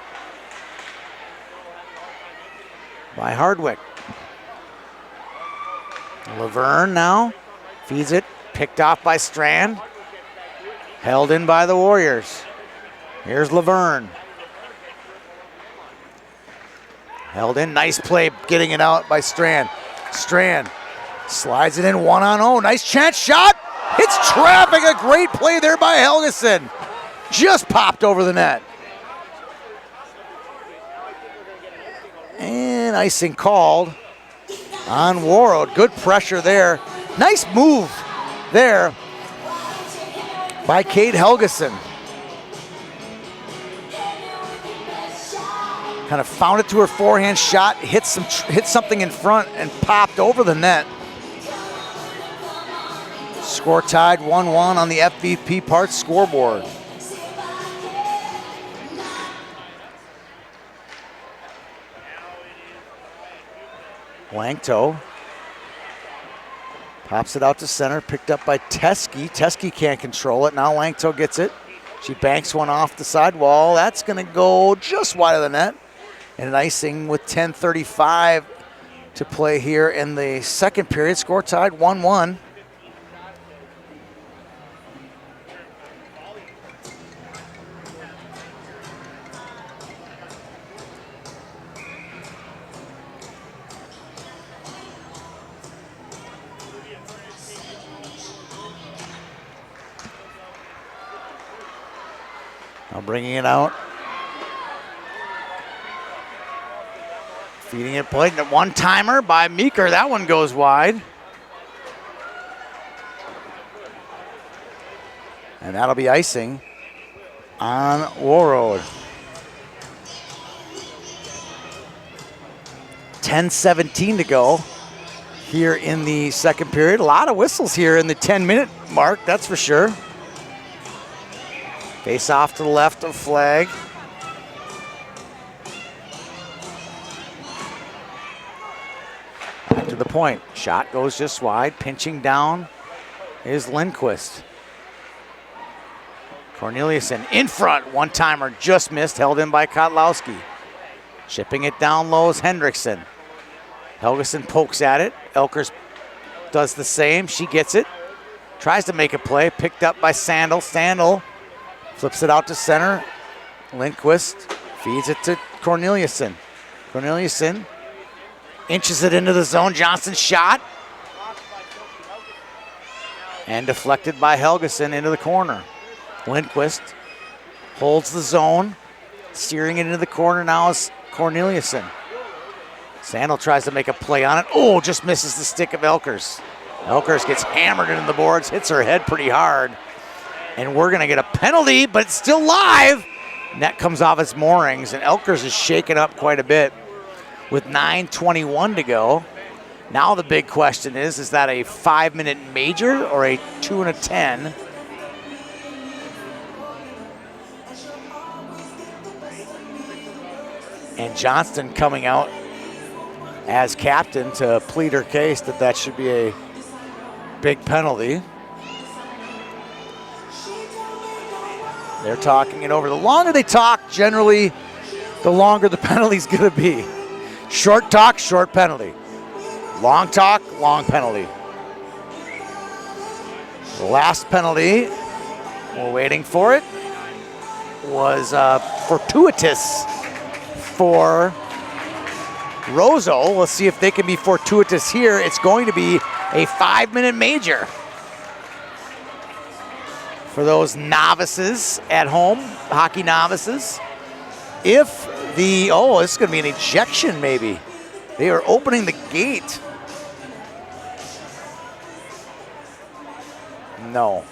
by Hardwick. Laverne now feeds it. Picked off by Strand. Held in by the Warriors. Here's Laverne. Held in, nice play, getting it out by Strand. Strand slides it in 1-on-0. Nice chance shot. Hits traffic. A great play there by Helgeson. Just popped over the net. And icing called on Warroad. Good pressure there. Nice move there by Kate Helgeson. Kind of found it to her forehand shot, hit something in front and popped over the net. Score tied 1-1 on the FVP Parts scoreboard. Langto pops it out to center, picked up by Teske. Teske can't control it. Now Langto gets it. She banks one off the sidewall. That's going to go just wide of the net. And an icing with 10:35 to play here in the second period. Score tied 1-1. Now bringing it out. Feeding it, played a one-timer by Meeker. That one goes wide. And that'll be icing on Warroad. 10:17 to go here in the second period. A lot of whistles here in the 10-minute mark, that's for sure. Face off to the left of flag. Back to the point. Shot goes just wide. Pinching down is Lindquist. Corneliuson in front. One-timer just missed. Held in by Kotlowski. Chipping it down low is Hendrickson. Helgeson pokes at it. Elkers does the same. She gets it. Tries to make a play. Picked up by Sandel. Sandel flips it out to center. Lindquist feeds it to Corneliuson. Corneliuson inches it into the zone. Johnson shot. And deflected by Helgeson into the corner. Lindquist holds the zone. Steering it into the corner now is Corneliuson. Sandel tries to make a play on it. Oh, just misses the stick of Elkers. Elkers gets hammered into the boards, hits her head pretty hard. And we're going to get a penalty, but it's still live. Net comes off its moorings, and Elkers is shaken up quite a bit with 9:21 to go. Now the big question is that a 5-minute major or a 2 and a 10? And Johnston coming out as captain to plead her case that that should be a big penalty. They're talking it over. The longer they talk, generally, the longer the penalty's going to be. Short talk, short penalty. Long talk, long penalty. The last penalty, we're waiting for it, was fortuitous for Roseau. Let's see if they can be fortuitous here. It's going to be a 5-minute major. For those novices at home, hockey novices, if the, this is going to be an ejection maybe. They are opening the gate. No. All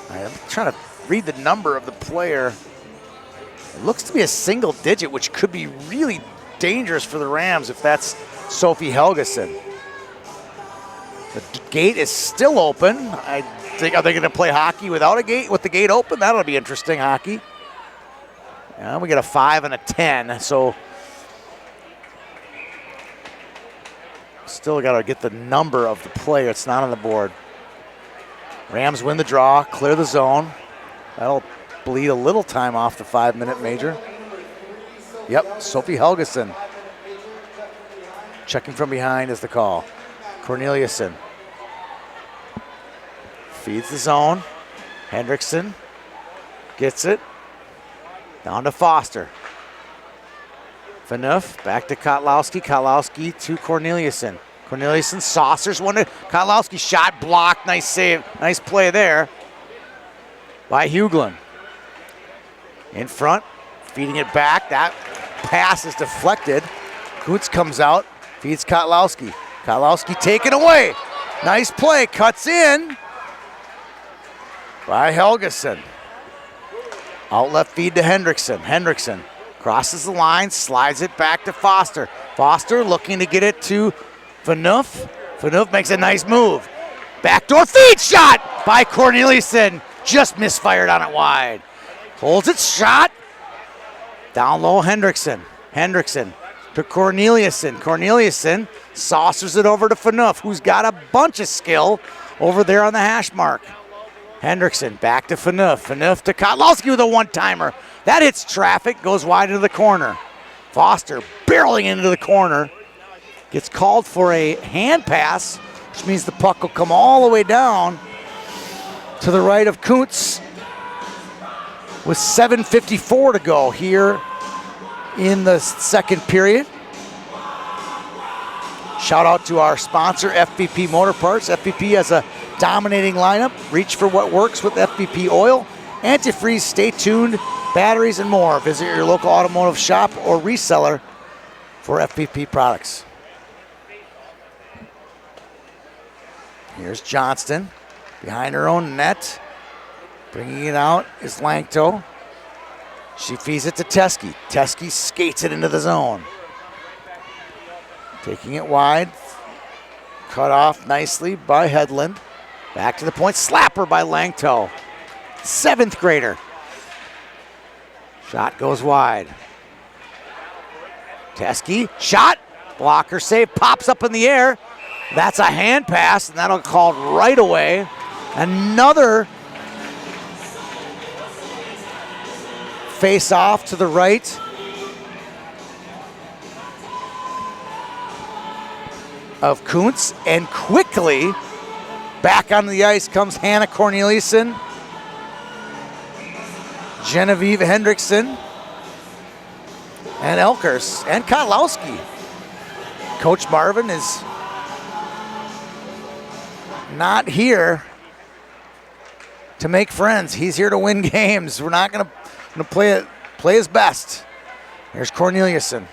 right, I'm trying to read the number of the player. It looks to be a single digit, which could be really dangerous for the Rams if that's Sophie Helgeson. The gate is still open. I think, are they going to play hockey without a gate, with the gate open? That'll be interesting hockey. Yeah, we get a 5 and a 10, so still got to get the number of the player. It's not on the board. Rams win the draw, clear the zone. That'll bleed a little time off the 5-minute major. Yep, Sophie Helgeson. Checking from behind is the call. Corneliuson feeds the zone. Hendrickson gets it. Down to Foster. Phaneuf back to Kotlowski. Kotlowski to Corneliuson. Corneliuson saucers one to Kotlowski. Shot blocked. Nice save. Nice play there by Huglin. In front, feeding it back. That pass is deflected. Kutz comes out, feeds Kotlowski. Kotlowski taken away. Nice play. Cuts in by Helgeson. Out left feed to Hendrickson. Hendrickson crosses the line, slides it back to Foster. Foster looking to get it to Phaneuf. Phaneuf makes a nice move. Backdoor feed shot by Corneliuson. Just misfired on it wide. Holds it, shot. Down low, Hendrickson. Hendrickson to Corneliuson. Corneliuson saucers it over to Phaneuf, who's got a bunch of skill over there on the hash mark. Hendrickson back to Phaneuf. Phaneuf to Kotlowski with a one-timer. That hits traffic, goes wide into the corner. Foster barreling into the corner. Gets called for a hand pass, which means the puck will come all the way down to the right of Kuntz with 7:54 to go here in the second period. Shout out to our sponsor, FVP Motor Parts. FVP has a dominating lineup. Reach for what works with FVP oil, antifreeze, stay tuned, batteries, and more. Visit your local automotive shop or reseller for FVP products. Here's Johnston behind her own net. Bringing it out is Langto. She feeds it to Teske. Teske skates it into the zone. Taking it wide. Cut off nicely by Hedlund. Back to the point. Slapper by Langto. 7th grader. Shot goes wide. Teske. Shot. Blocker save. Pops up in the air. That's a hand pass, and that'll be called right away. Another face off to the right. Of Kuntz, and quickly back onto the ice comes Hannah Corneliuson, Genevieve Hendrickson, and Elkers, and Kotlowski. Coach Marvin is not here to make friends. He's here to win games. We're not gonna play his best. Here's Corneliuson.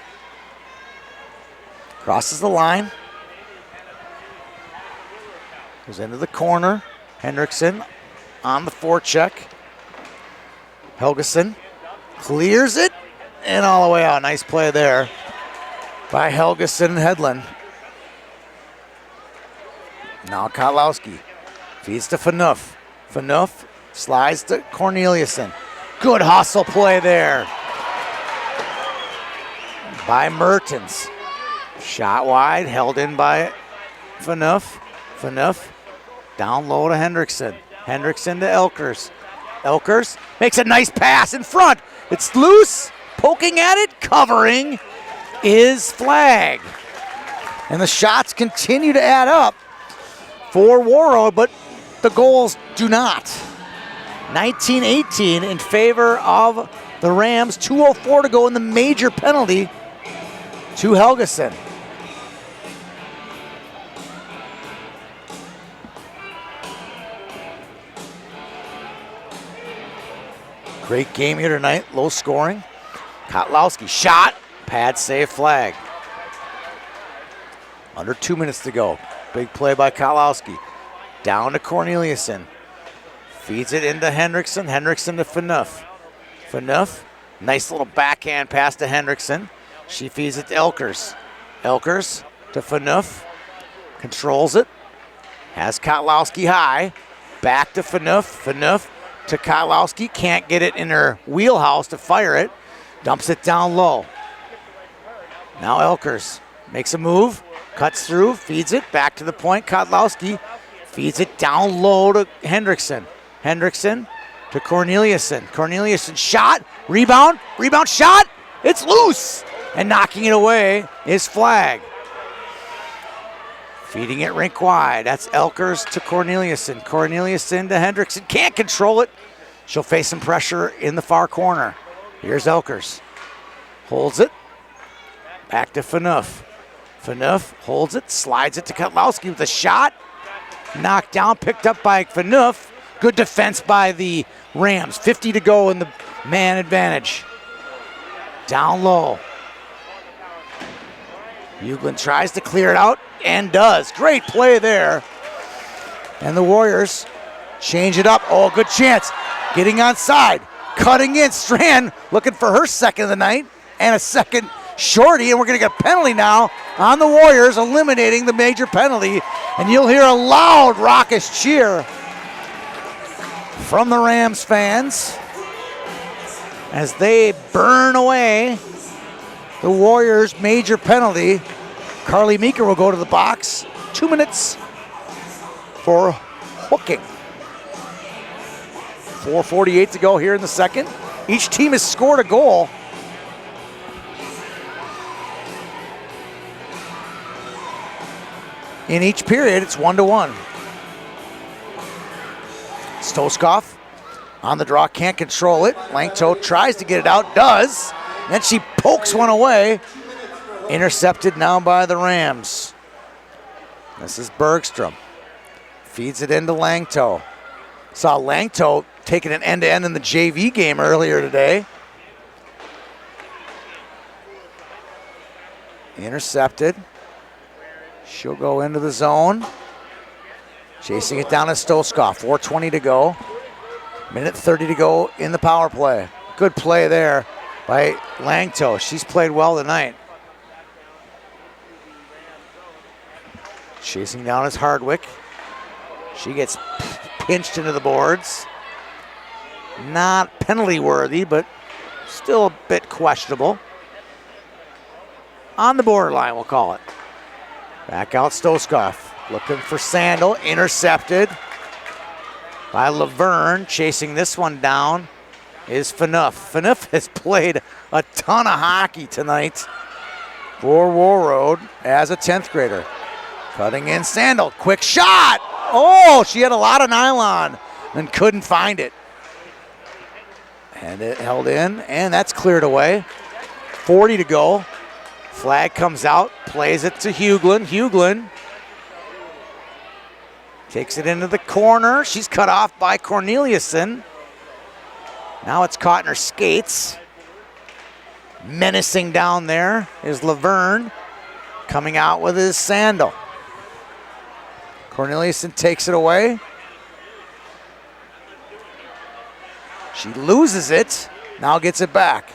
Crosses the line. Goes into the corner. Hendrickson on the forecheck. Helgeson clears it and all the way out. Nice play there by Helgeson and Hedlund. Now Kotlowski feeds to Phaneuf. Phaneuf slides to Corneliuson. Good hustle play there by Mertens. Shot wide, held in by Phaneuf. Phaneuf down low to Hendrickson. Hendrickson to Elkers. Elkers makes a nice pass in front. It's loose, poking at it, covering is Flag. And the shots continue to add up for Warroad, but the goals do not. 19-18 in favor of the Rams. 2:04 to go in the major penalty to Helgeson. Great game here tonight, low scoring. Kotlowski shot, pad save Flag. Under 2 minutes to go. Big play by Kotlowski. Down to Corneliuson. Feeds it into Hendrickson. Hendrickson to Phaneuf. Phaneuf, nice little backhand pass to Hendrickson. She feeds it to Elkers. Elkers to Phaneuf. Controls it. Has Kotlowski high. Back to Phaneuf. Phaneuf to Kotlowski. Can't get it in her wheelhouse to fire it. Dumps it down low. Now Elkers makes a move. Cuts through. Feeds it. Back to the point. Kotlowski feeds it down low to Hendrickson. Hendrickson to Corneliuson. Corneliuson shot. Rebound. Rebound shot. It's loose. And knocking it away is Flag. Feeding it rink wide. That's Elkers to Corneliuson. Corneliuson to Hendrickson. Can't control it. She'll face some pressure in the far corner. Here's Elkers. Holds it. Back to Phaneuf. Phaneuf holds it. Slides it to Kotlowski with a shot. Knocked down. Picked up by Phaneuf. Good defense by the Rams. 50 to go in the man advantage. Down low. Hughlin tries to clear it out and does. Great play there. And the Warriors change it up. Oh, good chance. Getting onside. Cutting in. Strand looking for her second of the night and a second shorty. And we're going to get a penalty now on the Warriors, eliminating the major penalty. And you'll hear a loud, raucous cheer from the Rams fans as they burn away the Warriors' major penalty. Carly Meeker will go to the box. 2 minutes for hooking. 4:48 to go here in the second. Each team has scored a goal. In each period, it's 1-1. Stoskov on the draw, can't control it. Langto tries to get it out, does. Then she pokes one away. Intercepted now by the Rams. This is Bergstrom. Feeds it into Langto. Saw Langto taking an end-to-end in the JV game earlier today. Intercepted. She'll go into the zone. Chasing it down to Stoskov. 4:20 to go. Minute 30 to go in the power play. Good play there by Langto. She's played well tonight. Chasing down is Hardwick. She gets pinched into the boards. Not penalty worthy, but still a bit questionable. On the borderline, we'll call it. Back out Stoskov. Looking for Sandel. Intercepted by Laverne. Chasing this one down is Phaneuf. Phaneuf has played a ton of hockey tonight for Warroad as a 10th grader. Cutting in Sandel. Quick shot. Oh, she had a lot of nylon and couldn't find it. And it held in, and that's cleared away. 40 to go. Flag comes out, plays it to Huglin. Huglin takes it into the corner. She's cut off by Corneliuson. Now it's caught in her skates. Menacing down there is Laverne. Coming out with his sandal. Corneliuson takes it away. She loses it, now gets it back.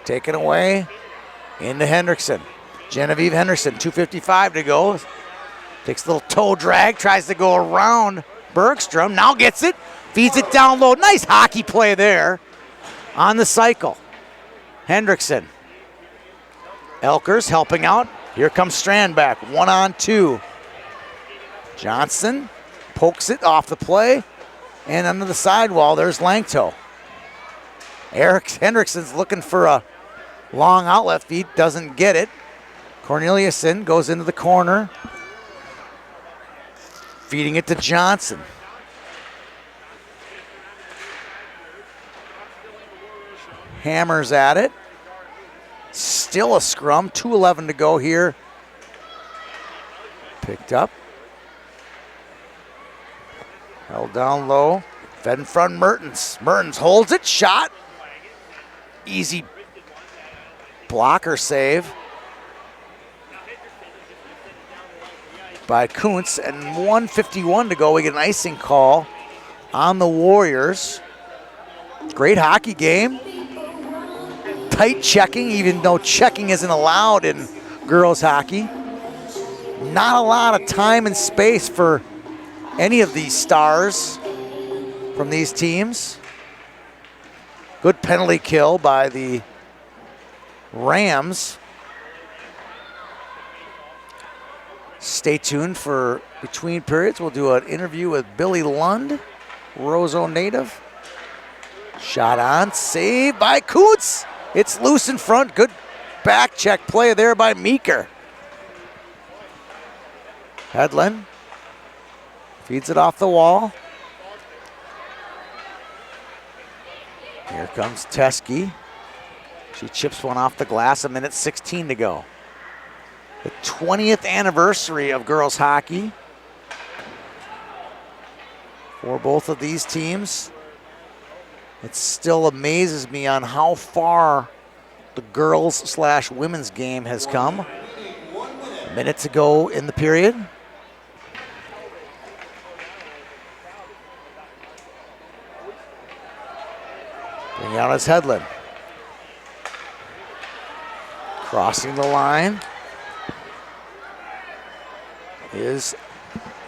Taken away into Hendrickson. Genevieve Henderson, 2:55 to go. Takes a little toe drag, tries to go around Bergstrom, now gets it, feeds it down low. Nice hockey play there on the cycle. Hendrickson. Elkers helping out. Here comes Strandback, 1-on-2. Johnson pokes it off the play, and under the sidewall, there's Langto. Eric Hendrickson's looking for a long outlet feed, doesn't get it. Corneliuson goes into the corner, feeding it to Johnson. Hammers at it. Still a scrum, 2:11 to go here. Picked up. Held down low. Fed in front, Mertens. Mertens holds it, shot. Easy blocker save by Kuntz, and 1:51 to go. We get an icing call on the Warriors. Great hockey game. Tight checking, even though checking isn't allowed in girls hockey. Not a lot of time and space for any of these stars from these teams. Good penalty kill by the Rams. Stay tuned for between periods. We'll do an interview with Billy Lund, Roseau native. Shot on, saved by Kuntz. It's loose in front. Good back check play there by Meeker. Hedlund feeds it off the wall. Here comes Teskey. She chips one off the glass, a minute 16 to go. The 20th anniversary of girls hockey for both of these teams. It still amazes me on how far the girls/women's game has come. A minute to go in the period. Bring out his Hedlund. Crossing the line is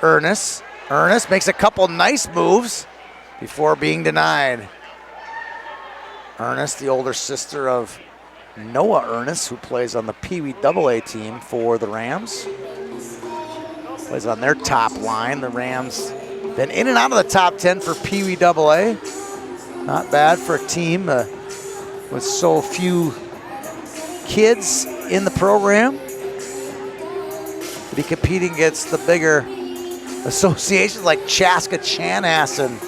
Ernest. Ernest makes a couple nice moves before being denied. Ernest, the older sister of Noah Ernest, who plays on the Pee Wee AA team for the Rams. Plays on their top line. The Rams Been in and out of the top 10 for Pee Wee AA. Not bad for a team with so few kids in the program. To be competing against the bigger associations like Chaska Chanhassen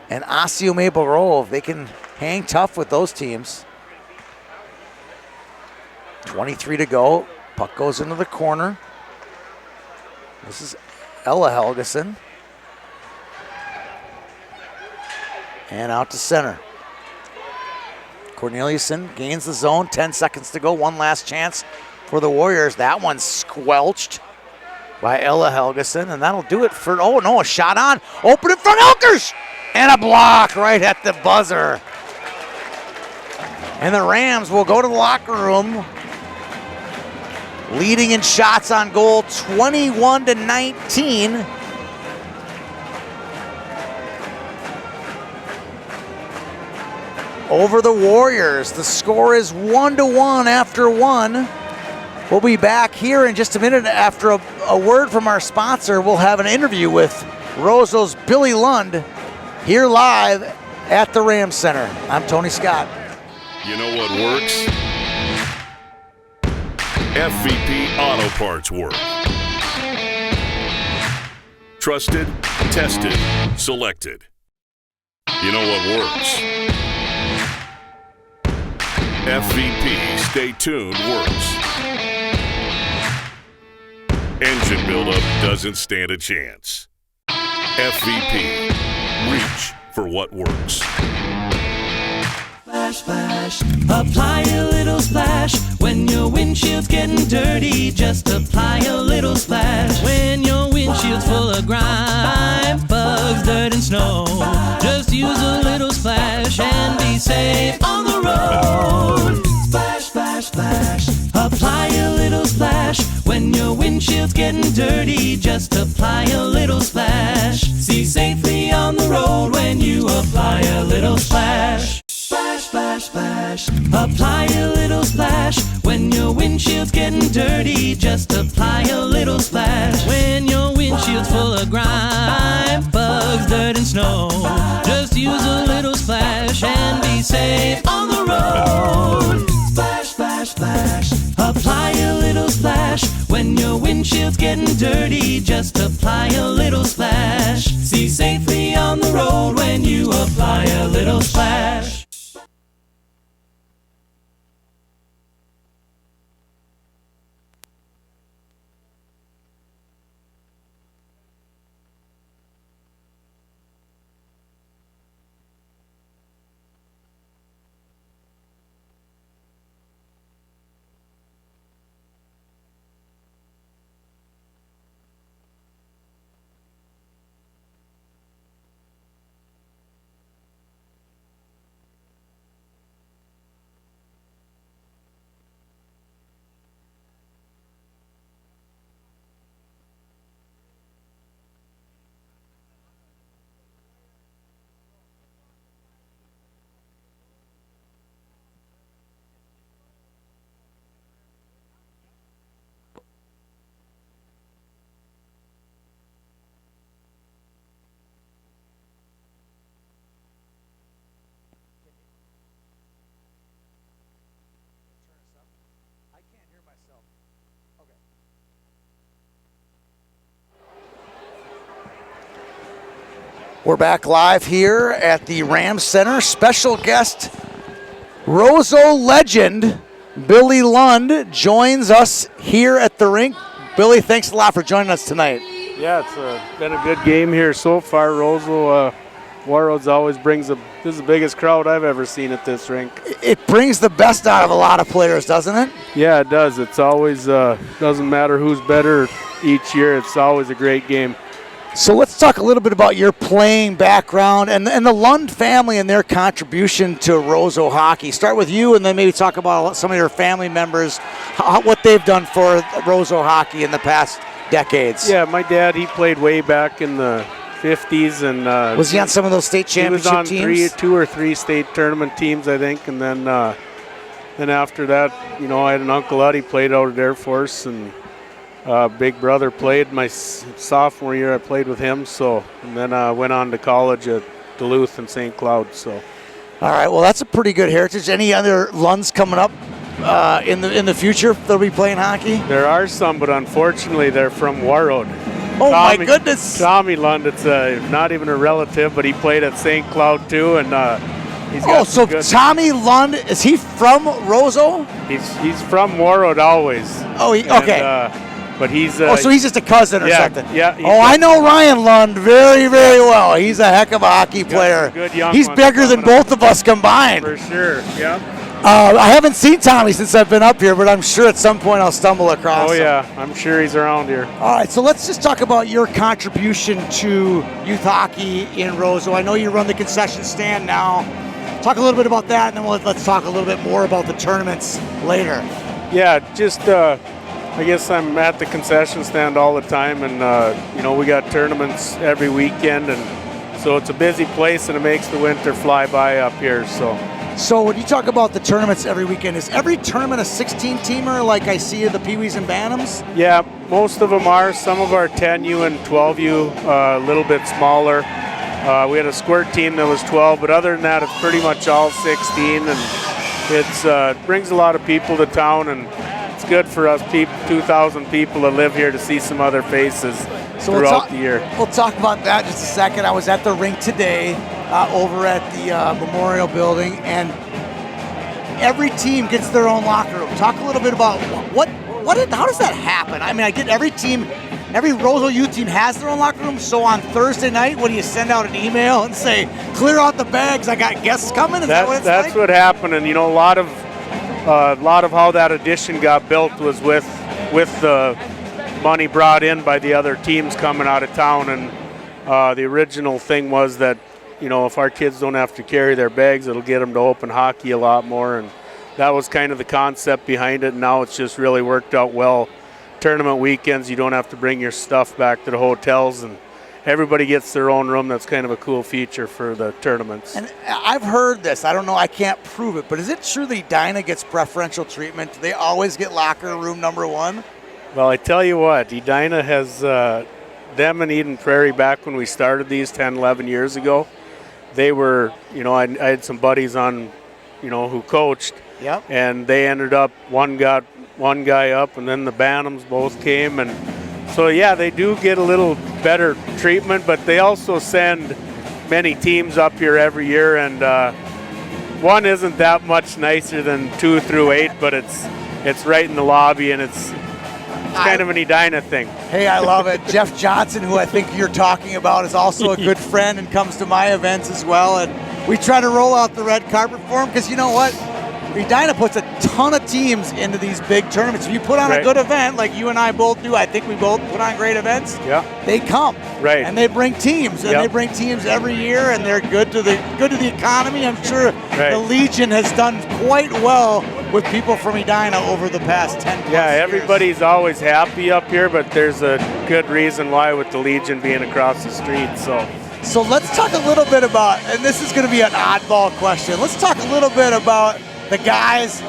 and Osseo Maple Grove. They can hang tough with those teams. 23 to go. Puck goes into the corner. This is Ella Helgeson. And out to center. Corneliuson gains the zone. 10 seconds to go. One last chance for the Warriors. That one's squelched by Ella Helgeson. And that'll do it for, oh no, a shot on. Open it for Elkers. And a block right at the buzzer. And the Rams will go to the locker room, leading in shots on goal 21-19. Over the Warriors. The score is 1-1 after one. We'll be back here in just a minute after a word from our sponsor. We'll have an interview with Roseau's Billy Lund here live at the Rams Center. I'm Tony Scott. You know what works? FVP Auto Parts work. Trusted, tested, selected. You know what works? FVP Stay Tuned works. Engine buildup doesn't stand a chance. FVP, reach for what works. Splash, splash, apply a little splash. When your windshield's getting dirty, just apply a little splash. When your windshield's full of grime, bugs, dirt, and snow, just use a little splash and be safe on the road. Splash, splash, splash, apply a little splash. When your windshield's getting dirty, just apply a little splash. See safely on the road when you apply a little splash. Splash, splash, splash, apply a little splash. When your windshield's getting dirty, just apply a little splash. When your windshield's full of grime, bugs, dirt, and snow, just use a little splash and be safe on the road. Splash, splash, splash, apply a little splash. When your windshield's getting dirty, just apply a little splash. See safely on the road when you apply a little splash. We're back live here at the Rams Center. Special guest, Roseau legend, Billy Lund, joins us here at the rink. Billy, thanks a lot for joining us tonight. Yeah, it's been a good game here so far. Roseau, Warroad always brings this is the biggest crowd I've ever seen at this rink. It brings the best out of a lot of players, doesn't it? Yeah, it does. It's always, doesn't matter who's better each year. It's always a great game. So let's talk a little bit about your playing background and the Lund family and their contribution to Roseau hockey. Start with you and then maybe talk about some of your family members, what they've done for Roseau hockey in the past decades. Yeah, my dad, he played way back in the 50s. And was he on some of those state championship teams? He was on two or three state tournament teams, I think. And then after that, I had an uncle out. He played out at Air Force. And Big brother played my sophomore year. I played with him, and then I went on to college at Duluth and St. Cloud. So, All right, well, that's a pretty good heritage. Any other Lunds coming up in the future they'll be playing hockey? there are some, but unfortunately they're from Warroad. Oh, my goodness. Tommy Lund, it's not even a relative, but he played at St. Cloud too, and he's got so good. Tommy Lund, is he from Roseau? He's from Warroad always. Oh, okay. But he's so he's just a cousin or something. Yeah. I know Ryan Lund very, very well. He's a heck of a hockey player. Good young He's one bigger than coming up. both of us combined. For sure, yeah. I haven't seen Tommy since I've been up here, but I'm sure at some point I'll stumble across him. Yeah, I'm sure he's around here. All right, so let's just talk about your contribution to youth hockey in Roseau. I know you run the concession stand now. Talk a little bit about that, and then let's talk a little bit more about the tournaments later. Yeah, just I guess I'm at the concession stand all the time, and we got tournaments every weekend, and so it's a busy place, and it makes the winter fly by up here. So when you talk about the tournaments every weekend, is every tournament a 16-teamer like I see the Pee-wees and Bantams? Yeah, most of them are. Some of our 10U and 12U, a little bit smaller. We had a squirt team that was 12, but other than that, it's pretty much all 16, and it brings a lot of people to town, and it's good for us 2,000 people that live here to see some other faces throughout the year. We'll talk about that in just a second. I was at the rink today over at the Memorial Building, and every team gets their own locker room. Talk a little bit about how does that happen? I mean, I get every Roseau youth team has their own locker room. So on Thursday night, when you send out an email and say, clear out the bags, I got guests coming? That's what happened, and a lot of how that addition got built was with the money brought in by the other teams coming out of town, and the original thing was that if our kids don't have to carry their bags, it'll get them to open hockey a lot more, and that was kind of the concept behind it. And now it's just really worked out well. Tournament weekends, you don't have to bring your stuff back to the hotels, and everybody gets their own room. That's kind of a cool feature for the tournaments. And I've heard this. I don't know. I can't prove it. But is it true that Edina gets preferential treatment? Do they always get locker room number one? Well, I tell you what, Edina has them in Eden Prairie back when we started these 10, 11 years ago. They were, I had some buddies on, who coached. Yep. And they ended up, one got one guy up, and then the Bantams both came. And so, yeah, they do get a little better treatment, but they also send many teams up here every year. And one isn't that much nicer than 2 through 8, but it's right in the lobby, and it's kind of an Edina thing. Hey, I love it. Jeff Johnson, who I think you're talking about, is also a good friend and comes to my events as well. And we try to roll out the red carpet for him because you know what? Edina puts a ton of teams into these big tournaments. If you put on a good event like you and I both do, I think we both put on great events. Yeah. They come. Right. And they bring teams. And they bring teams every year, and they're good to the economy. I'm sure the Legion has done quite well with people from Edina over the past 10 plus years. Everybody's always happy up here, but there's a good reason why with the Legion being across the street. So let's talk a little bit about, and this is going to be an oddball question, let's talk a little bit about the guys,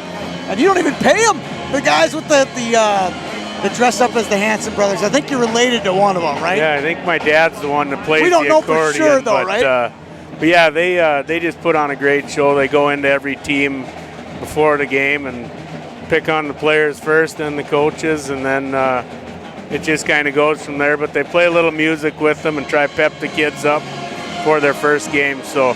and you don't even pay them, the guys with the dress up as the Hanson brothers. I think you're related to one of them, right? Yeah, I think my dad's the one that plays the accordion. We don't know for sure, though, right? But yeah, they just put on a great show. They go into every team before the game and pick on the players first and the coaches, and then it just kind of goes from there. But they play a little music with them and try to pep the kids up for their first game. So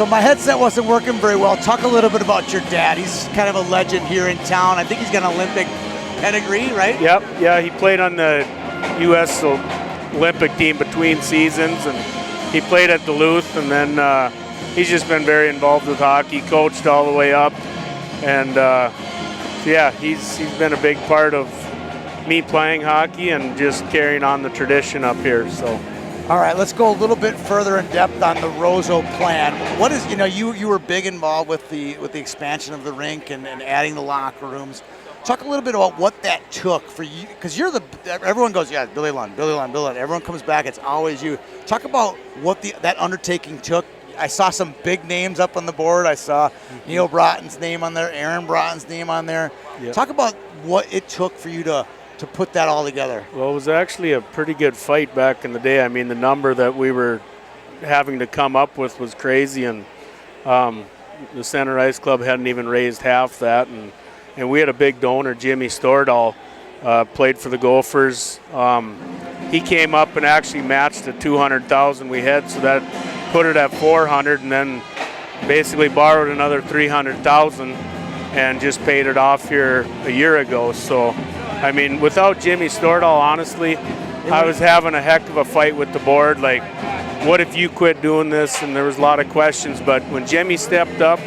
my headset wasn't working very well. Talk a little bit about your dad. He's kind of a legend here in town. I think he's got an Olympic pedigree, right? Yep. Yeah, he played on the U.S. Olympic team between seasons, and he played at Duluth, and then he's just been very involved with hockey, coached all the way up, and he's been a big part of me playing hockey and just carrying on the tradition up here. All right, let's go a little bit further in depth on the Roseau plan. What is, you were big involved with the expansion of the rink and adding the locker rooms. Talk a little bit about what that took for you, because everyone goes, yeah, Billy Lund. Everyone comes back, it's always you. Talk about what that undertaking took. I saw some big names up on the board. I saw Neil Broughton's name on there, Aaron Broughton's name on there. Yep. Talk about what it took for you to to put that all together? Well, it was actually a pretty good fight back in the day. I mean, the number that we were having to come up with was crazy, and the Center Ice Club hadn't even raised half that, and we had a big donor, Jimmy Stordahl, played for the Gophers. He came up and actually matched the $200,000 we had, so that put it at $400,000, and then basically borrowed another $300,000 and just paid it off here a year ago. So, I mean, without Jimmy Stordahl, honestly, I was having a heck of a fight with the board. Like, what if you quit doing this? And there was a lot of questions. But when Jimmy stepped up,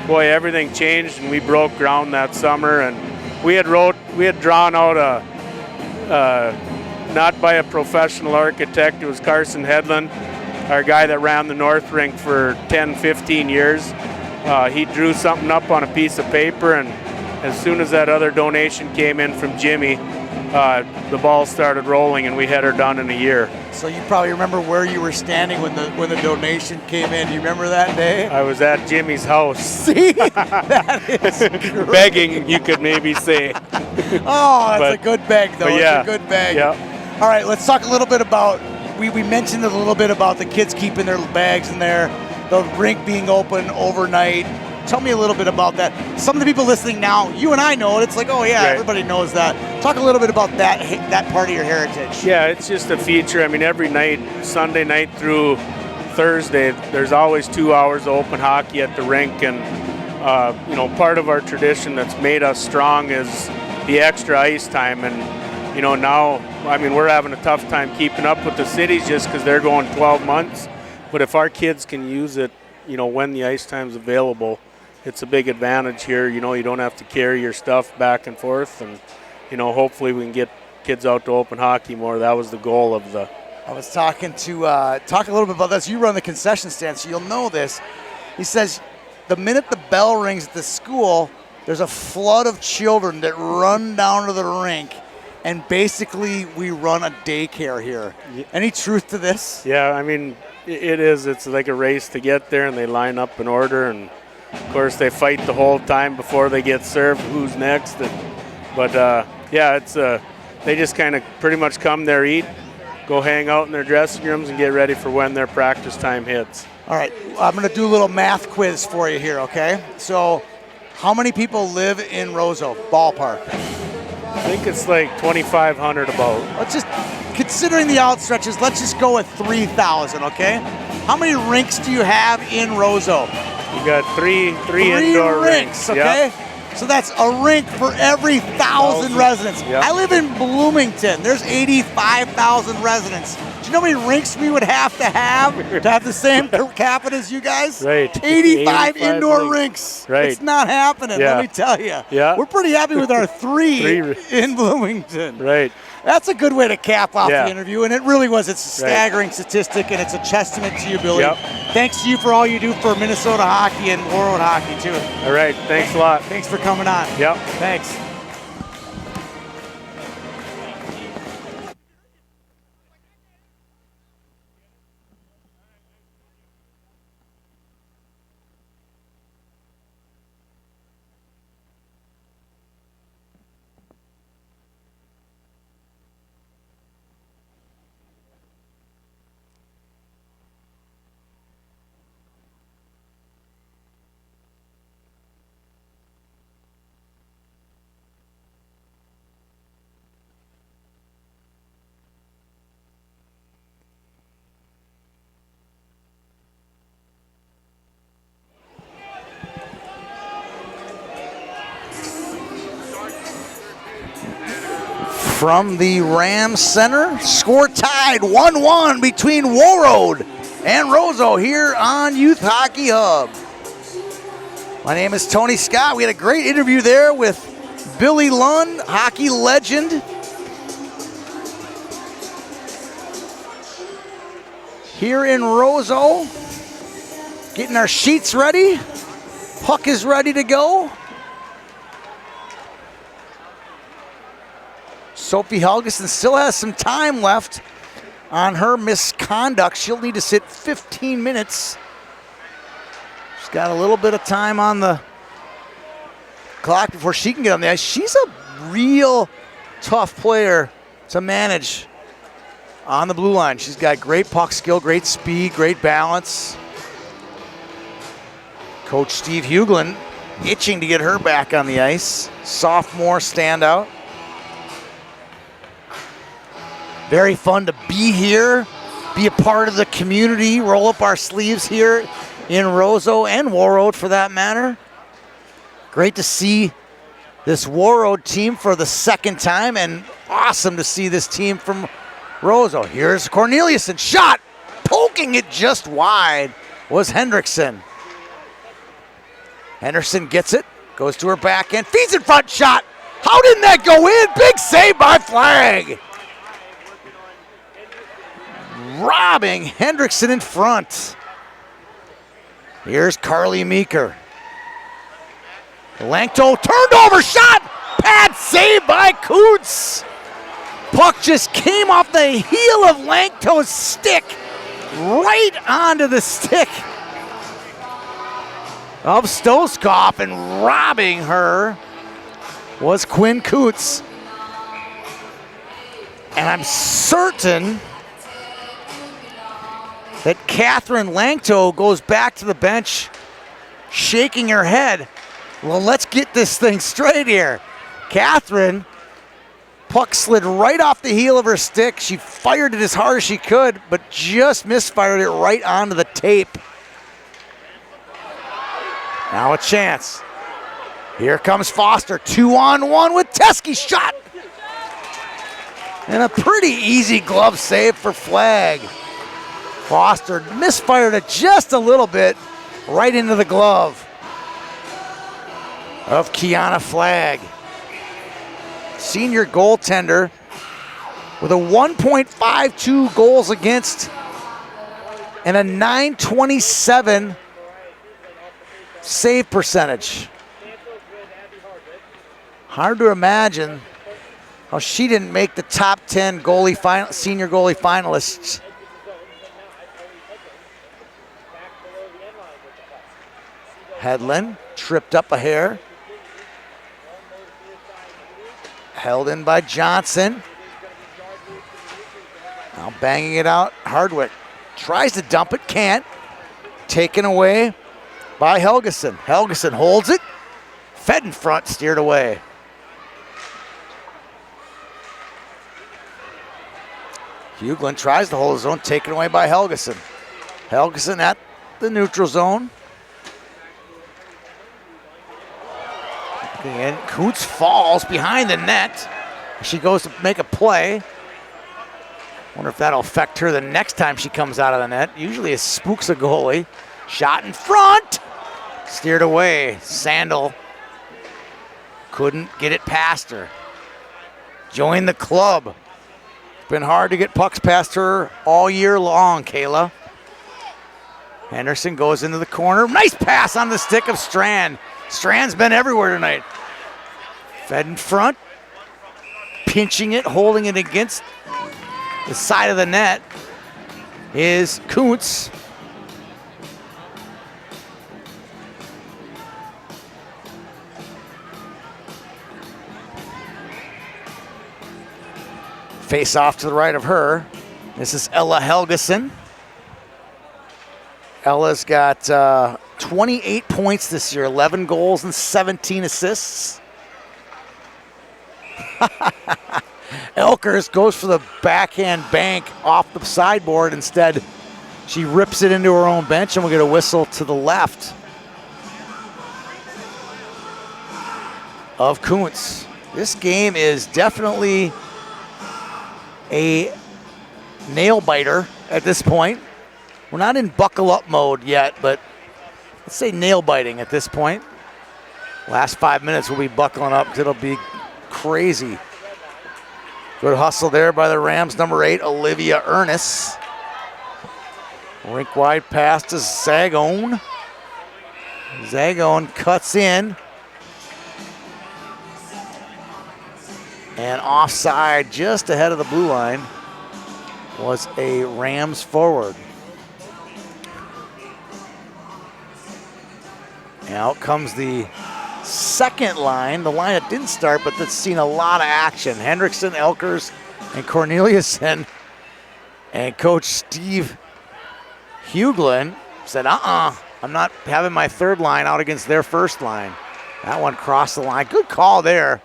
boy, everything changed, and we broke ground that summer. And we had drawn out not by a professional architect. It was Carson Hedlund, our guy that ran the North Rink for 10, 15 years. He drew something up on a piece of paper, and as soon as that other donation came in from Jimmy, the ball started rolling, and we had her done in a year. So you probably remember where you were standing when the donation came in. Do you remember that day? I was at Jimmy's house. See? That is great. Begging, you could maybe say. Oh, that's a good beg, though. Yeah, it's a good beg. Yeah. All right, let's talk a little bit about, we mentioned a little bit about the kids keeping their bags in there, the rink being open overnight. Tell me a little bit about that. Some of the people listening now, you and I know it. It's like, oh yeah, right. Everybody knows that. Talk a little bit about that part of your heritage. Yeah, it's just a feature. I mean, every night, Sunday night through Thursday, there's always 2 hours of open hockey at the rink, and part of our tradition that's made us strong is the extra ice time. And now, I mean, we're having a tough time keeping up with the cities just because they're going 12 months. But if our kids can use it, when the ice time's available, it's a big advantage here. You don't have to carry your stuff back and forth, and hopefully we can get kids out to open hockey more. That was the goal of the. I was talking talk a little bit about this. You run the concession stand, so you'll know this. He says the minute the bell rings at the school, there's a flood of children that run down to the rink, and basically we run a daycare here. Any truth to this? Yeah, I mean, it is. It's like a race to get there, and they line up in order, and of course they fight the whole time before they get served. Who's next? It's they just kind of pretty much come there, eat, go hang out in their dressing rooms, and get ready for when their practice time hits. All right, I'm going to do a little math quiz for you here, okay? So, how many people live in Roseau, ballpark? I think it's like 2,500 about. Let's just, considering the outstretches, let's just go with 3,000, okay? How many rinks do you have in Roseau? You got three indoor rinks, okay? Yep. So that's a rink for every 1,000 residents. Yep. I live in Bloomington. There's 85,000 residents. Do you know how many rinks we would have to the same per capita as you guys? Right. 85 indoor rinks. Right. It's not happening, Yeah. let me tell you. Yeah. We're pretty happy with our three Three. in Bloomington. Right. That's a good way to cap off Yeah. the interview, and it really was. It's a staggering statistic, and it's a testament to you, Billy. Yep. Thanks to you for all you do for Minnesota hockey and Warroad hockey, too. All right. Thanks a lot. Thanks for coming on. Yep. Thanks. From the Rams Center, score tied 1-1 between Warroad and Roseau here on Youth Hockey Hub. My name is Tony Scott. We had a great interview there with Billy Lund, hockey legend. Here in Roseau, getting our sheets ready. Puck is ready to go. Sophie Helgeson still has some time left on her misconduct. She'll need to sit 15 minutes. She's got a little bit of time on the clock before she can get on the ice. She's a real tough player to manage on the blue line. She's got great puck skill, great speed, great balance. Coach Steve Hughlin itching to get her back on the ice. Sophomore standout. Very fun to be here, be a part of the community, roll up our sleeves here in Roseau and Warroad for that matter. Great to see this Warroad team for the second time, and awesome to see this team from Roseau. Here's Corneliuson, shot, poking it just wide was Hendrickson. Henderson gets it, goes to her backhand, feeds in front, shot. How didn't that go in? Big save by Flag. Robbing Hendrickson in front. Here's Carly Meeker. Lankto turned over, shot, pad save by Coots. Puck just came off the heel of Lankto's stick, right onto the stick of Stoskopf, and robbing her was Quinn Coots. And I'm certain that Catherine Lankto goes back to the bench shaking her head. Well, let's get this thing straight here. Catherine, puck slid right off the heel of her stick. She fired it as hard as she could, but just misfired it right onto the tape. Now a chance. Here comes Foster, 2-on-1 with Teskey, shot. And a pretty easy glove save for Flag. Foster misfired it just a little bit right into the glove of Kiana Flag. Senior goaltender with a 1.52 goals against and a .927 save percentage. Hard to imagine how she didn't make the top 10 senior goalie finalists. Hedlund tripped up a hair. Held in by Johnson. Now banging it out, Hardwick. Tries to dump it, can't. Taken away by Helgeson. Helgeson holds it. Fed in front, steered away. Hughlin tries to hold his own, taken away by Helgeson. Helgeson at the neutral zone. And Coots falls behind the net. She goes to make a play. Wonder if that'll affect her the next time she comes out of the net. Usually it spooks a goalie. Shot in front. Steered away. Sandel couldn't get it past her. Joined the club. It's been hard to get pucks past her all year long, Kayla. Henderson goes into the corner. Nice pass on the stick of Strand. Strand's been everywhere tonight. Fed in front. Pinching it, holding it against the side of the net is Kuntz. Face off to the right of her. This is Ella Helgeson. Ella's got 28 points this year, 11 goals and 17 assists. Elkers goes for the backhand bank off the sideboard. Instead, she rips it into her own bench, and we'll get a whistle to the left of Kuntz. This game is definitely a nail biter at this point. We're not in buckle up mode yet, but let's say nail biting at this point. Last 5 minutes we'll be buckling up because it'll be crazy. Good hustle there by the Rams, number 8, Olivia Ernest. Rink wide pass to Zagone. Zagone cuts in. And offside just ahead of the blue line was a Rams forward. And out comes the second line, the line that didn't start, but that's seen a lot of action. Hendrickson, Elkers, and Corneliuson. And Coach Steve Huglin said, I'm not having my third line out against their first line. That one crossed the line. Good call there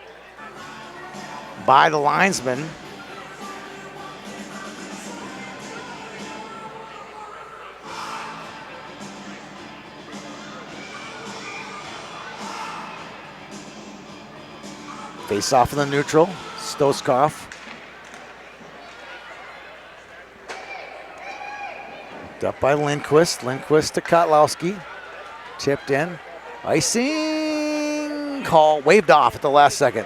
by the linesman. Face off in the neutral, Stoskov. Up by Lindquist. Lindquist to Kotlowski. Tipped in. Icing call. Waved off at the last second.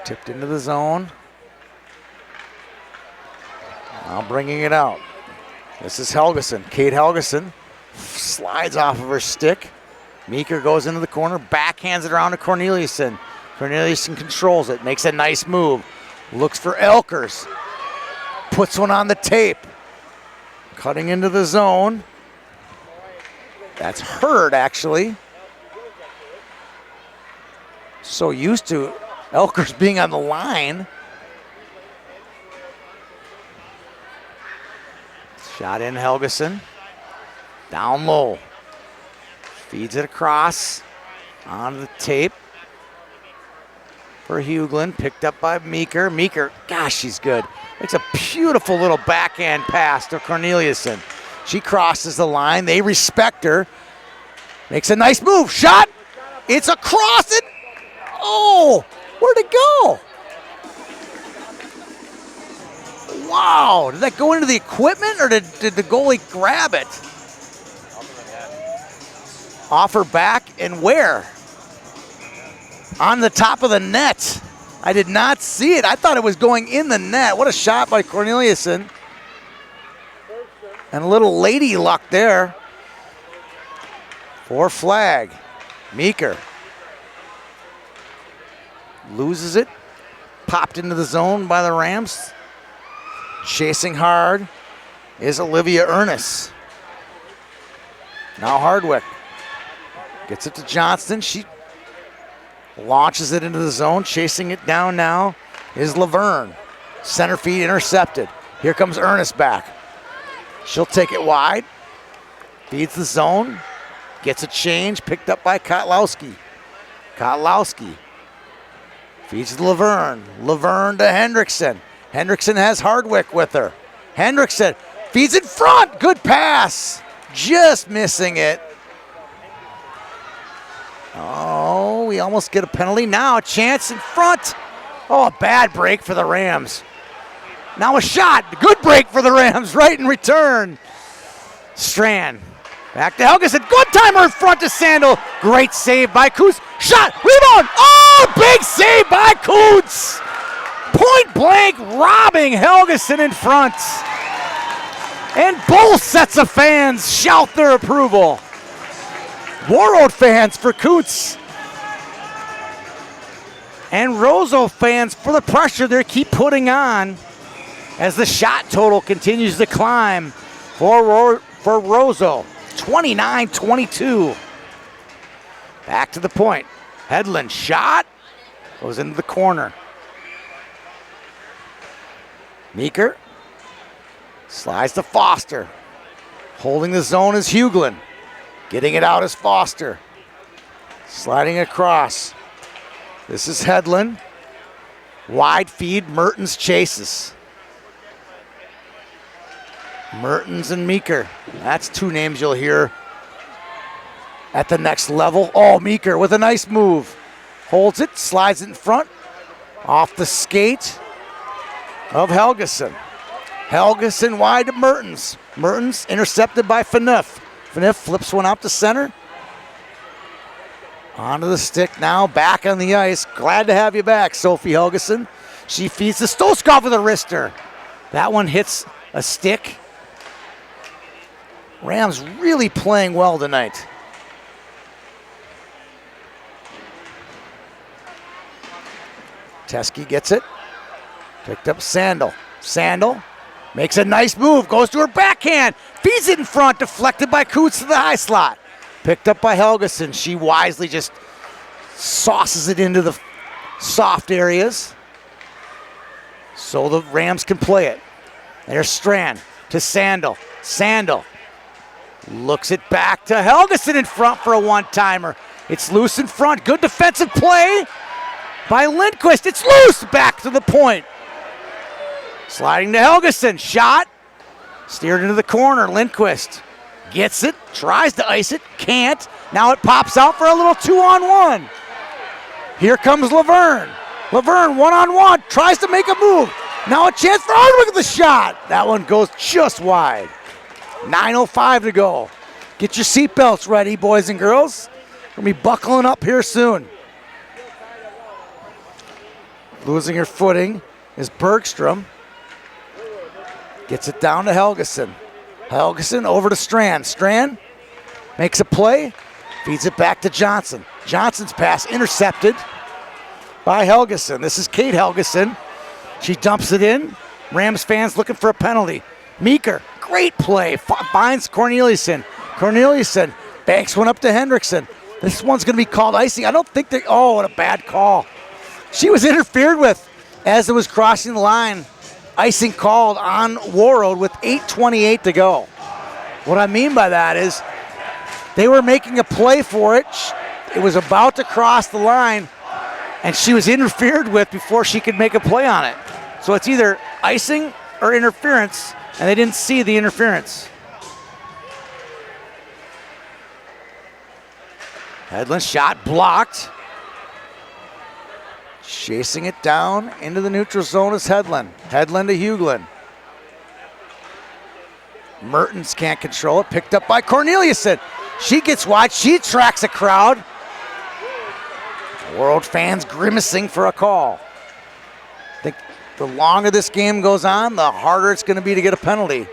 Tipped into the zone. Now bringing it out. This is Helgeson. Kate Helgeson slides off of her stick. Meeker goes into the corner. Backhands it around to Corneliuson. Corneliuson controls it. Makes a nice move. Looks for Elkers. Puts one on the tape. Cutting into the zone. That's Hurd, actually. So used to Elkers being on the line. Shot in Helgeson. Down low. Feeds it across. Onto the tape. For Huglin. Picked up by Meeker. Meeker, gosh, she's good. Makes a beautiful little backhand pass to Corneliuson. She crosses the line. They respect her. Makes a nice move. Shot. It's across it. Oh, where'd it go? Wow. Did that go into the equipment or did the goalie grab it? Off her back and where? On the top of the net. I did not see it. I thought it was going in the net. What a shot by Corneliuson. And a little lady luck there. For flag. Meeker. Loses it. Popped into the zone by the Rams. Chasing hard is Olivia Ernest. Now Hardwick. Gets it to Johnston. She launches it into the zone. Chasing it down now is Laverne. Center feed intercepted. Here comes Ernest back. She'll take it wide. Feeds the zone. Gets a change. Picked up by Kotlowski. Kotlowski feeds to Laverne. Laverne to Hendrickson. Hendrickson has Hardwick with her. Hendrickson feeds in front. Good pass. Just missing it. Oh, we almost get a penalty. Now a chance in front. Oh, a bad break for the Rams. Now a shot. Good break for the Rams. Right in return. Strand. Back to Helgeson. Good timer in front to Sandel. Great save by Coots. Shot. Rebound. Oh, big save by Coots. Point blank robbing Helgeson in front. And both sets of fans shout their approval. Warroad fans for Coots. And Roseau fans for the pressure they keep putting on as the shot total continues to climb for Roseau. 29-22. Back to the point. Hedlund shot. Goes into the corner. Meeker slides to Foster. Holding the zone is Huglin. Getting it out is Foster. Sliding across. This is Hedlund. Wide feed, Mertens chases. Mertens and Meeker. That's two names you'll hear at the next level. Oh, Meeker with a nice move. Holds it, slides it in front. Off the skate of Helgeson. Helgeson wide to Mertens. Mertens intercepted by Phaneuf. Phaneuf flips one out to center. Onto the stick now, back on the ice. Glad to have you back, Sophie Helgeson. She feeds to Stoskov with a wrister. That one hits a stick. Rams really playing well tonight. Teskey gets it. Picked up Sandel. Sandel makes a nice move. Goes to her backhand. Feeds it in front. Deflected by Coots to the high slot. Picked up by Helgeson. She wisely just sauces it into the soft areas so the Rams can play it. There's Strand to Sandel. Sandel looks it back to Helgeson in front for a one-timer. It's loose in front. Good defensive play by Lindquist. It's loose. Back to the point. Sliding to Helgeson. Shot. Steered into the corner. Lindquist gets it. Tries to ice it. Can't. Now it pops out for a little 2-on-1. Here comes Laverne. Laverne one-on-one. Tries to make a move. Now a chance for Hardwick with the shot. That one goes just wide. 9:05 to go. Get your seatbelts ready, boys and girls. We're going to be buckling up here soon. Losing her footing is Bergstrom. Gets it down to Helgeson. Helgeson over to Strand. Strand makes a play. Feeds it back to Johnson. Johnson's pass intercepted by Helgeson. This is Kate Helgeson. She dumps it in. Rams fans looking for a penalty. Meeker, great play. Finds Corneliuson. Corneliuson banks one up to Hendrickson. This one's going to be called icing. I don't think they. Oh, what a bad call. She was interfered with as it was crossing the line. Icing called on Warroad with 8:28 to go. What I mean by that is they were making a play for it. It was about to cross the line, and she was interfered with before she could make a play on it. So it's either icing or interference, and they didn't see the interference. Hedlund shot blocked. Chasing it down into the neutral zone is Hedlund. Hedlund to Hughlin. Mertens can't control it. Picked up by Corneliuson. She gets wide. She attracts a crowd. World fans grimacing for a call. I think the longer this game goes on, the harder it's going to be to get a penalty.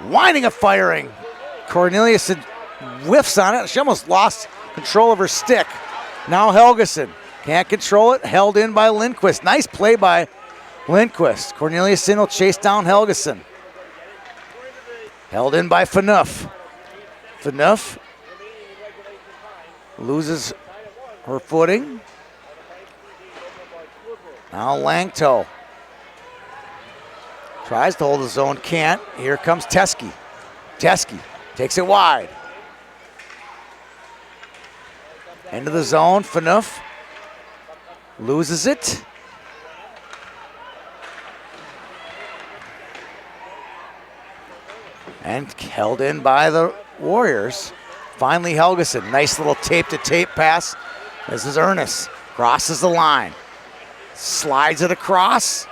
Winding up firing. Corneliuson whiffs on it. She almost lost control of her stick. Now Helgeson. Can't control it. Held in by Lindquist. Nice play by Lindquist. Corneliuson will chase down Helgeson. Held in by Phaneuf. Phaneuf loses her footing. Now Langto tries to hold the zone. Can't. Here comes Teske. Teske takes it wide. Into the zone. Phaneuf loses it. And held in by the Warriors. Finally Helgeson. Nice little tape-to-tape pass. This is Ernest. Crosses the line. Slides it across.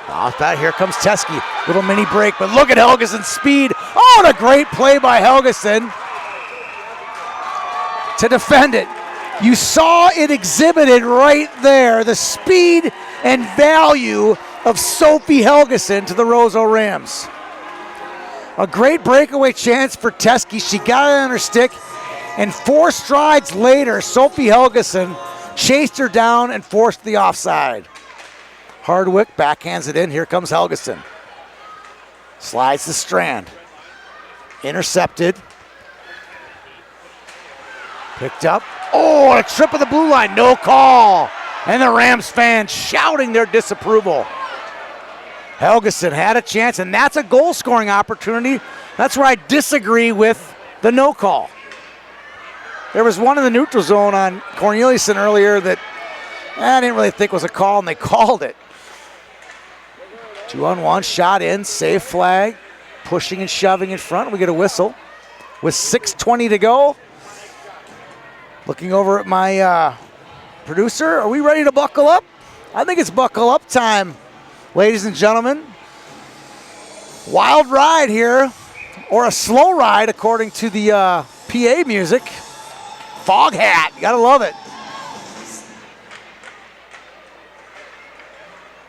Off that, here comes Teske. Little mini break, but look at Helgeson's speed. Oh, what a great play by Helgeson to defend it. You saw it exhibited right there, the speed and value of Sophie Helgeson to the Roseau Rams. A great breakaway chance for Teske. She got it on her stick, and 4 strides later, Sophie Helgeson chased her down and forced the offside. Hardwick backhands it in. Here comes Helgeson. Slides the Strand. Intercepted. Picked up. Oh, a trip of the blue line. No call. And the Rams fans shouting their disapproval. Helgeson had a chance, and that's a goal-scoring opportunity. That's where I disagree with the no call. There was one in the neutral zone on Corneliuson earlier that I didn't really think was a call, and they called it. 2-on-1, shot in, safe flag, pushing and shoving in front. We get a whistle with 6:20 to go. Looking over at my producer, are we ready to buckle up? I think it's buckle up time, ladies and gentlemen. Wild ride here, or a slow ride according to the PA music. Fog hat, you gotta love it.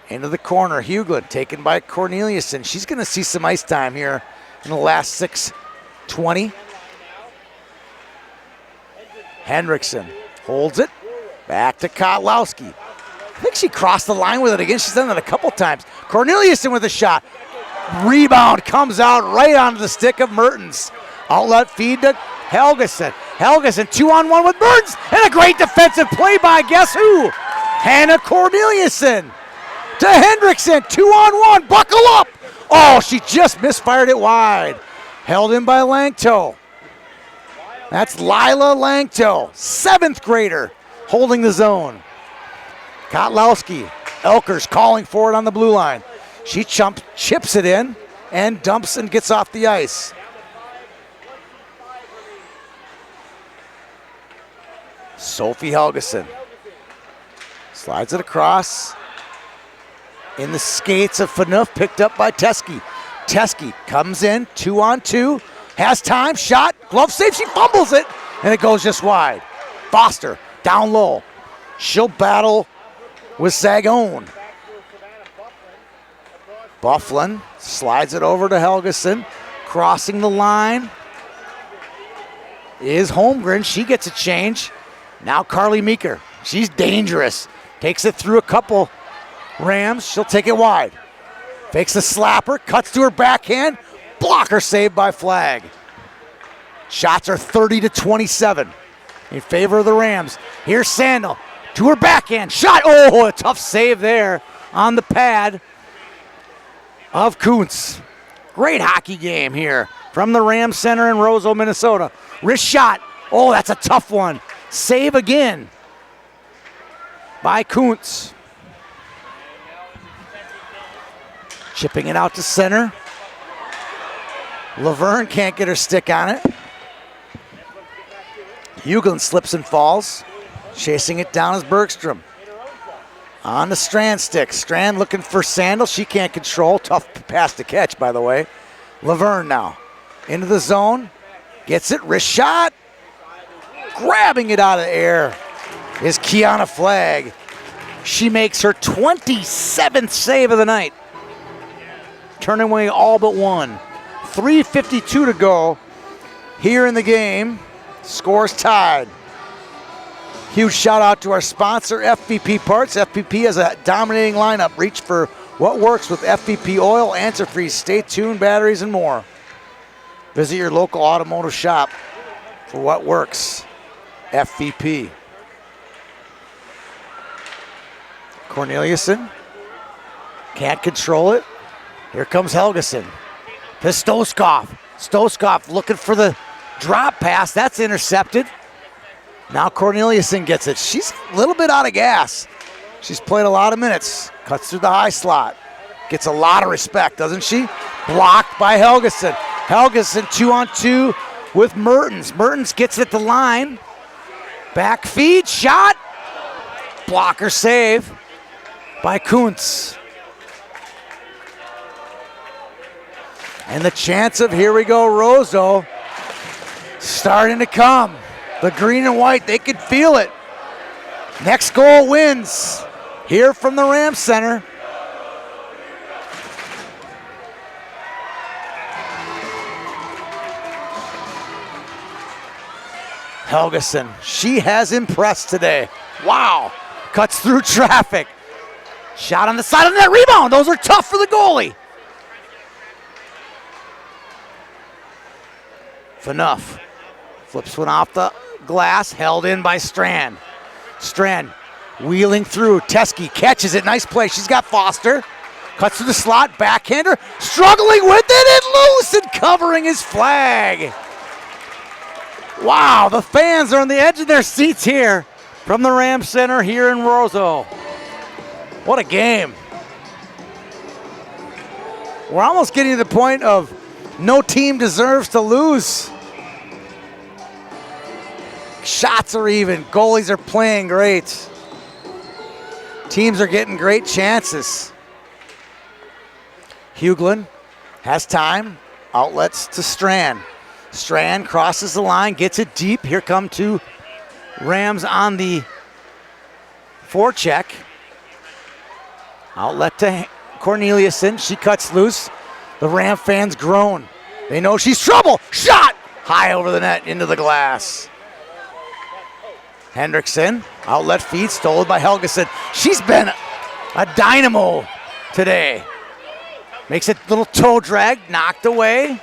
Into the corner, Hughlin taken by Corneliuson. She's gonna see some ice time here in the last 6:20. Hendrickson holds it, back to Kotlowski. I think she crossed the line with it again. She's done that a couple times. Corneliuson with a shot. Rebound comes out right onto the stick of Mertens. Outlet feed to Helgeson. Helgeson 2-on-1 with Burns, and a great defensive play by guess who? Hannah Corneliuson to Hendrickson, 2-on-1, buckle up. Oh, she just misfired it wide. Held in by Langto. That's Lila Langto, 7th grader, holding the zone. Kotlowski, Elkers calling for it on the blue line. She chips it in and dumps and gets off the ice. Sophie Helgeson slides it across. In the skates of Phaneuf, picked up by Teske. Teske comes in, 2-on-2, has time, shot, glove save, she fumbles it, and it goes just wide. Foster, down low. She'll battle with Sagone. Bufflin slides it over to Helgeson, crossing the line is Holmgren. She gets a change. Now Carly Meeker, she's dangerous. Takes it through a couple Rams, she'll take it wide. Fakes the slapper, cuts to her backhand, blocker saved by Flag. Shots are 30-27 in favor of the Rams. Here's Sandel to her backhand, shot, oh, a tough save there on the pad of Kuntz. Great hockey game here from the Rams Center in Roseau, Minnesota. Wrist shot, oh, that's a tough one. Save again by Kuntz. Chipping it out to center. Laverne can't get her stick on it. Hughlin slips and falls. Chasing it down is Bergstrom. On the Strand stick. Strand looking for Sandel. She can't control. Tough pass to catch, by the way. Laverne now. Into the zone. Gets it. Wrist shot. Grabbing it out of the air is Kiana Flagg. She makes her 27th save of the night. Turning away all but one. 3:52 to go here in the game. Scores tied. Huge shout out to our sponsor, FVP Parts. FVP has a dominating lineup. Reach for what works with FVP oil, antifreeze, stay tuned, batteries, and more. Visit your local automotive shop for what works. FVP. Corneliuson can't control it. Here comes Helgeson. To Stoskov. Stoskov looking for the drop pass. That's intercepted. Now Corneliuson gets it. She's a little bit out of gas. She's played a lot of minutes. Cuts through the high slot. Gets a lot of respect, doesn't she? Blocked by Helgeson. Helgeson 2-on-2 with Mertens. Mertens gets at the line. Back feed, shot. Blocker save by Kuntz. And the chance of, here we go, Roseau starting to come. The green and white, they could feel it. Next goal wins here from the Rams Center. Helgeson, she has impressed today. Wow, cuts through traffic. Shot on the side of the net, rebound. Those are tough for the goalie. Enough. Flips one off the glass, held in by Strand. Strand wheeling through. Teske catches it. Nice play. She's got Foster. Cuts through the slot. Backhander. Struggling with it and loose and covering his Flag. Wow, the fans are on the edge of their seats here from the Rams Center here in Roseau. What a game. We're almost getting to the point of no team deserves to lose. Shots are even. Goalies are playing great. Teams are getting great chances. Hughlin has time. Outlets to Strand. Strand crosses the line, gets it deep. Here come two Rams on the forecheck. Outlet to Corneliuson. She cuts loose. The Ram fans groan. They know she's trouble. Shot! High over the net, into the glass. Hendrickson, outlet feed, stolen by Helgeson. She's been a dynamo today. Makes it a little toe drag, knocked away.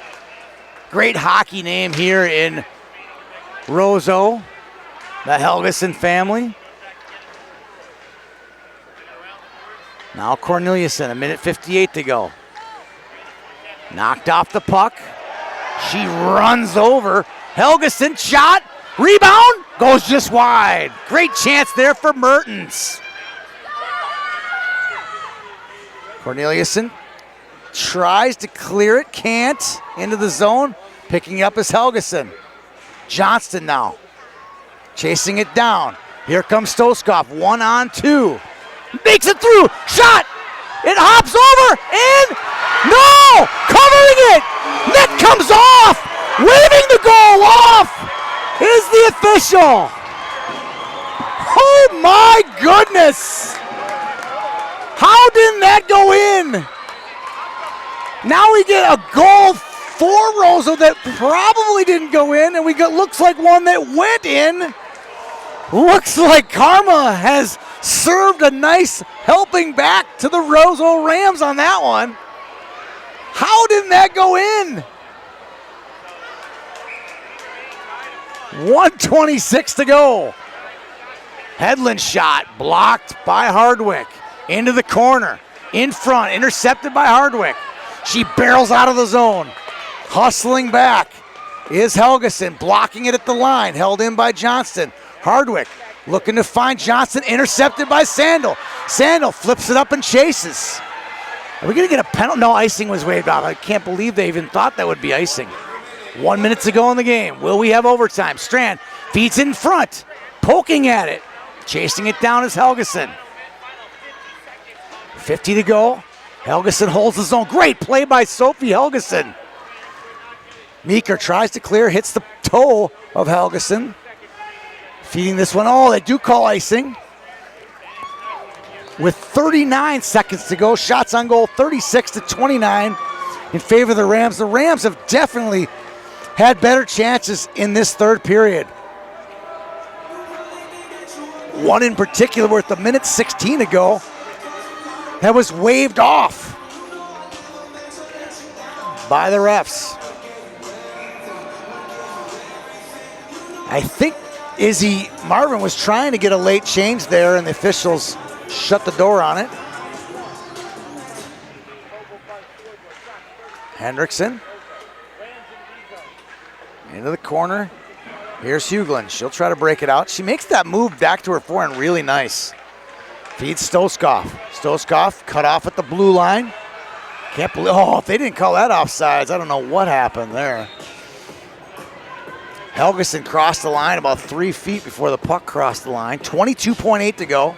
Great hockey name here in Roseau, the Helgeson family. Now Corneliuson, 1:58 to go. Knocked off the puck. She runs over. Helgeson shot, rebound, goes just wide. Great chance there for Mertens. Corneliuson tries to clear it, can't. Into the zone, picking up is Helgeson. Johnston now, chasing it down. Here comes Stoskov, 1-on-2. Makes it through, shot! It hops over, and no! Covering it! Net comes off! Waving the goal off is the official. Oh my goodness! How didn't that go in? Now we get a goal for Roseau that probably didn't go in, and we got looks like one that went in. Looks like karma has served a nice helping back to the Roseau Rams on that one. How didn't that go in? 1:26 to go. Headland shot blocked by Hardwick. Into the corner, in front, intercepted by Hardwick. She barrels out of the zone. Hustling back is Helgeson, blocking it at the line, held in by Johnston. Hardwick looking to find Johnston, intercepted by Sandel. Sandel flips it up and chases. Are we going to get a penalty? No, icing was waved off. I can't believe they even thought that would be icing. 1 minute to go in the game. Will we have overtime? Strand feeds in front, poking at it. Chasing it down is Helgeson. 50 to go. Helgeson holds the zone. Great play by Sophie Helgeson. Meeker tries to clear, hits the toe of Helgeson. Feeding this one. Oh, they do call icing. With 39 seconds to go, shots on goal 36-29 in favor of the Rams. The Rams have definitely had better chances in this third period. One in particular with 1:16 to go that was waved off by the refs. I think Izzy Marvin was trying to get a late change there, and the officials shut the door on it. Hendrickson into the corner. Here's Hughlin. She'll try to break it out. She makes that move back to her forehand really nice. Feeds Stoskov. Stoskov cut off at the blue line. Can't believe, oh, if they didn't call that offsides, I don't know what happened there. Helgeson crossed the line about 3 feet before the puck crossed the line. 22.8 to go.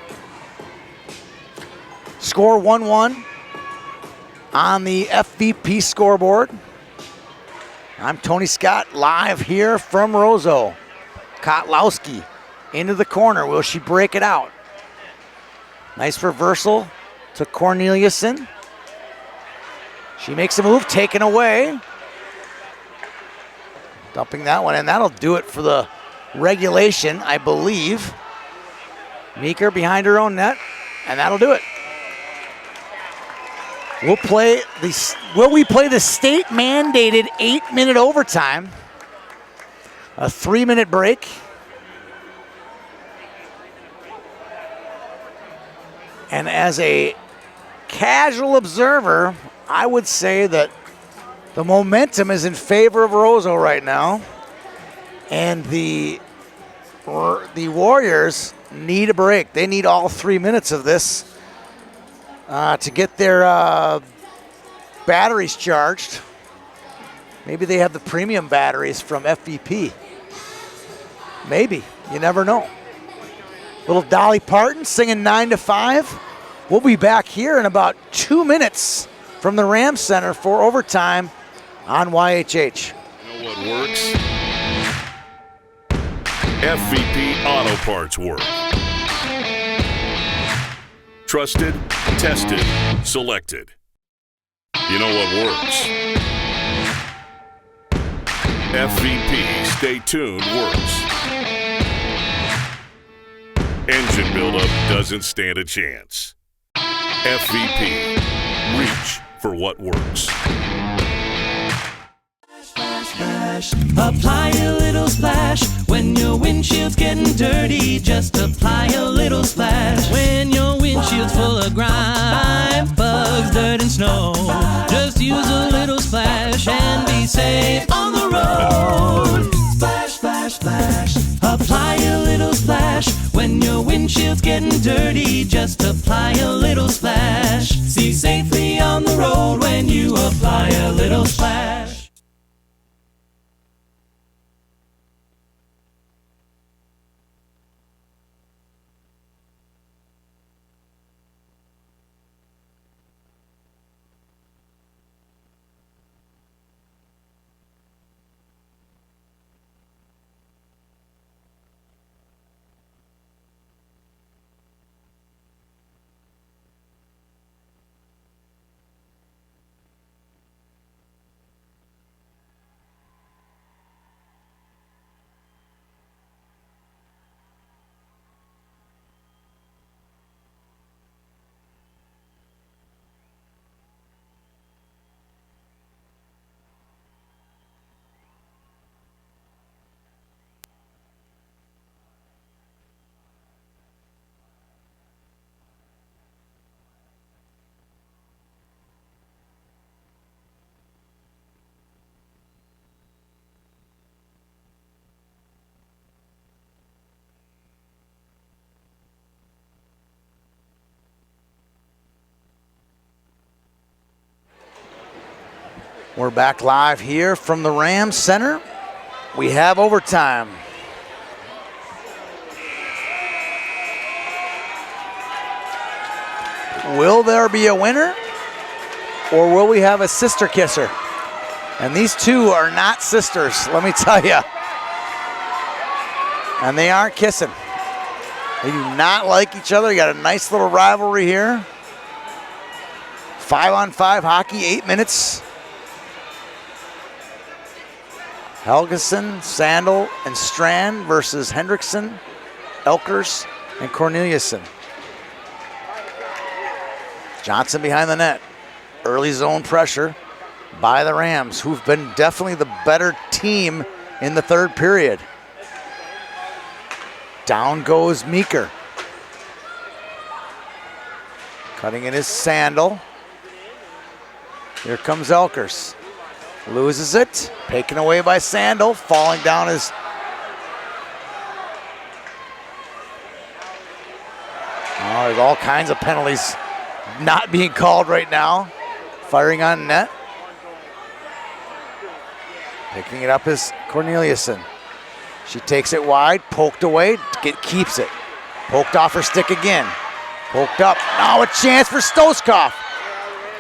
Score 1-1 on the FVP scoreboard. I'm Tony Scott, live here from Roseau. Kotlowski into the corner. Will she break it out? Nice reversal to Corneliuson. She makes a move, taken away. Dumping that one, and that'll do it for the regulation, I believe. Meeker behind her own net, and that'll do it. Will we play the state-mandated 8-minute overtime? A 3-minute break. And as a casual observer, I would say that the momentum is in favor of Roseau right now. And the Warriors need a break. They need all 3 minutes of this to get their batteries charged. Maybe they have the premium batteries from FVP. Maybe, you never know. Little Dolly Parton singing 9 to 5. We'll be back here in about 2 minutes from the Rams Center for overtime on YHH. You know what works? FVP Auto Parts work. Trusted, tested, selected. You know what works? FVP Stay Tuned works. Engine buildup doesn't stand a chance. FVP. Reach for what works. Splash, apply a little splash when getting dirty, just apply a little splash. When your windshield's full of grime, bugs, dirt, and snow, just use a little splash and be safe on the road. Splash, splash, splash, apply a little splash. When your windshield's getting dirty, just apply a little splash. See safely on the road when you apply a little splash. We're back live here from the Rams Center. We have overtime. Will there be a winner, or will we have a sister kisser? And these two are not sisters, let me tell you. And they aren't kissing. They do not like each other. You got a nice little rivalry here. 5-on-5 hockey, 8 minutes. Helgeson, Sandel, and Strand versus Hendrickson, Elkers, and Corneliuson. Johnson behind the net. Early zone pressure by the Rams, who've been definitely the better team in the third period. Down goes Meeker. Cutting in his Sandel. Here comes Elkers. Loses it, taken away by Sandel, falling down his. Oh, there's all kinds of penalties not being called right now. Firing on net. Picking it up is Corneliuson. She takes it wide, poked away, keeps it. Poked off her stick again. Poked up, now a chance for Stoskopf.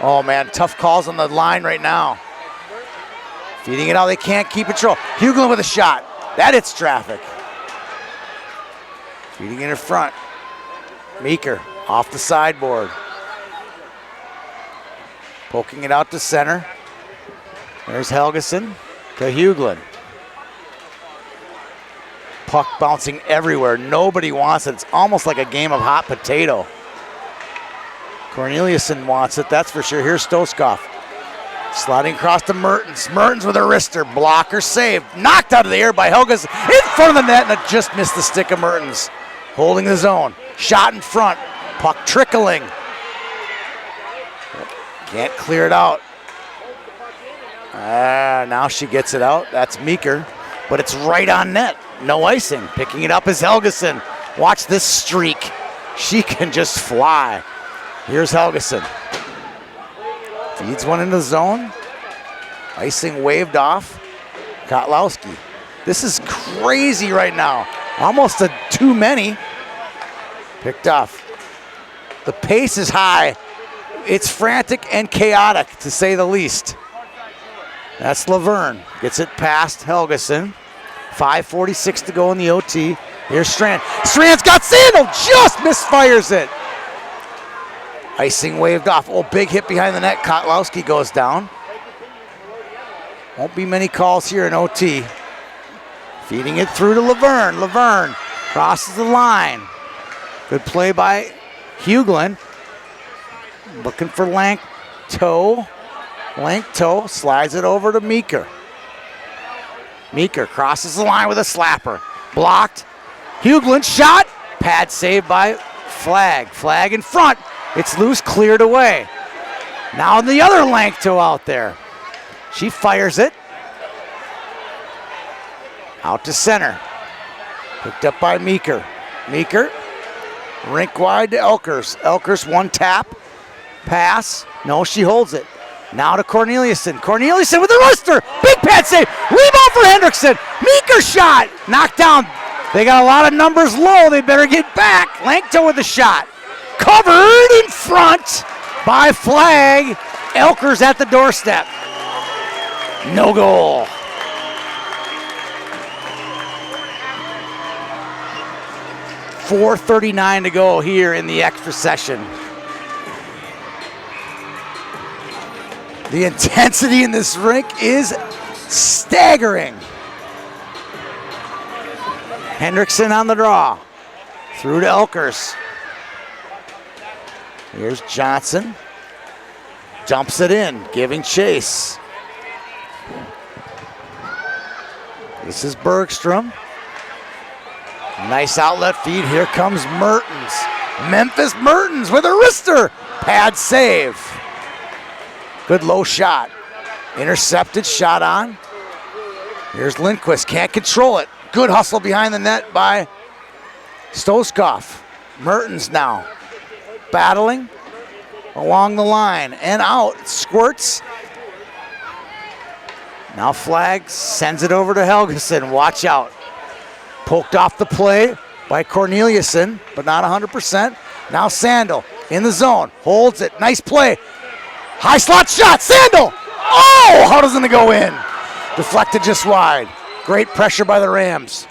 Oh man, tough calls on the line right now. Feeding it out, they can't keep control. Hughlin with a shot. That hits traffic. Feeding it in front. Meeker off the sideboard. Poking it out to center. There's Helgeson to Hughlin. Puck bouncing everywhere. Nobody wants it. It's almost like a game of hot potato. Corneliuson wants it, that's for sure. Here's Stoskopf. Sliding across to Mertens. Mertens with a wrister. Blocker saved. Knocked out of the air by Helgeson. In front of the net, and it just missed the stick of Mertens. Holding the zone. Shot in front. Puck trickling. Can't clear it out. Now she gets it out. That's Meeker. But it's right on net. No icing. Picking it up is Helgeson. Watch this streak. She can just fly. Here's Helgeson. Feeds one into the zone. Icing waved off. Kotlowski. This is crazy right now. Almost a too many. Picked off. The pace is high. It's frantic and chaotic, to say the least. That's Laverne. Gets it past Helgeson. 5:46 to go in the OT. Here's Strand. Strand's got Sandel. Just misfires it. Icing waved off. Oh, big hit behind the net. Kotlowski goes down. Won't be many calls here in OT. Feeding it through to Laverne. Laverne crosses the line. Good play by Hughlin. Looking for Lanktoe. Lanktoe slides it over to Meeker. Meeker crosses the line with a slapper. Blocked. Hughlin shot. Pad saved by Flag. Flag in front. It's loose, cleared away. Now the other length toe out there. She fires it. Out to center. Picked up by Meeker. Meeker. Rink wide to Elkers. Elkers one tap. Pass. No, she holds it. Now to Corneliuson. Corneliuson with a wrister. Big pad save. Rebound for Hendrickson. Meeker shot. Knocked down. They got a lot of numbers low. They better get back. Lankto with a shot. Covered in front by Flag. Elkers at the doorstep. No goal. .439 to go here in the extra session. The intensity in this rink is staggering. Hendrickson on the draw. Through to Elkers. Here's Johnson. Dumps it in, giving chase. This is Bergstrom. Nice outlet feed. Here comes Mertens. Memphis Mertens with a wrister. Pad save. Good low shot. Intercepted, shot on. Here's Lindquist, can't control it. Good hustle behind the net by Stoskopf. Mertens now battling along the line and out. Squirts. Now Flag sends it over to Helgeson. Watch out. Poked off the play by Corneliuson, but not 100%. Now Sandel in the zone. Holds it. Nice play. High slot shot. Sandel! Oh! How doesn't it go in? Deflected just wide. Great pressure by the Rams.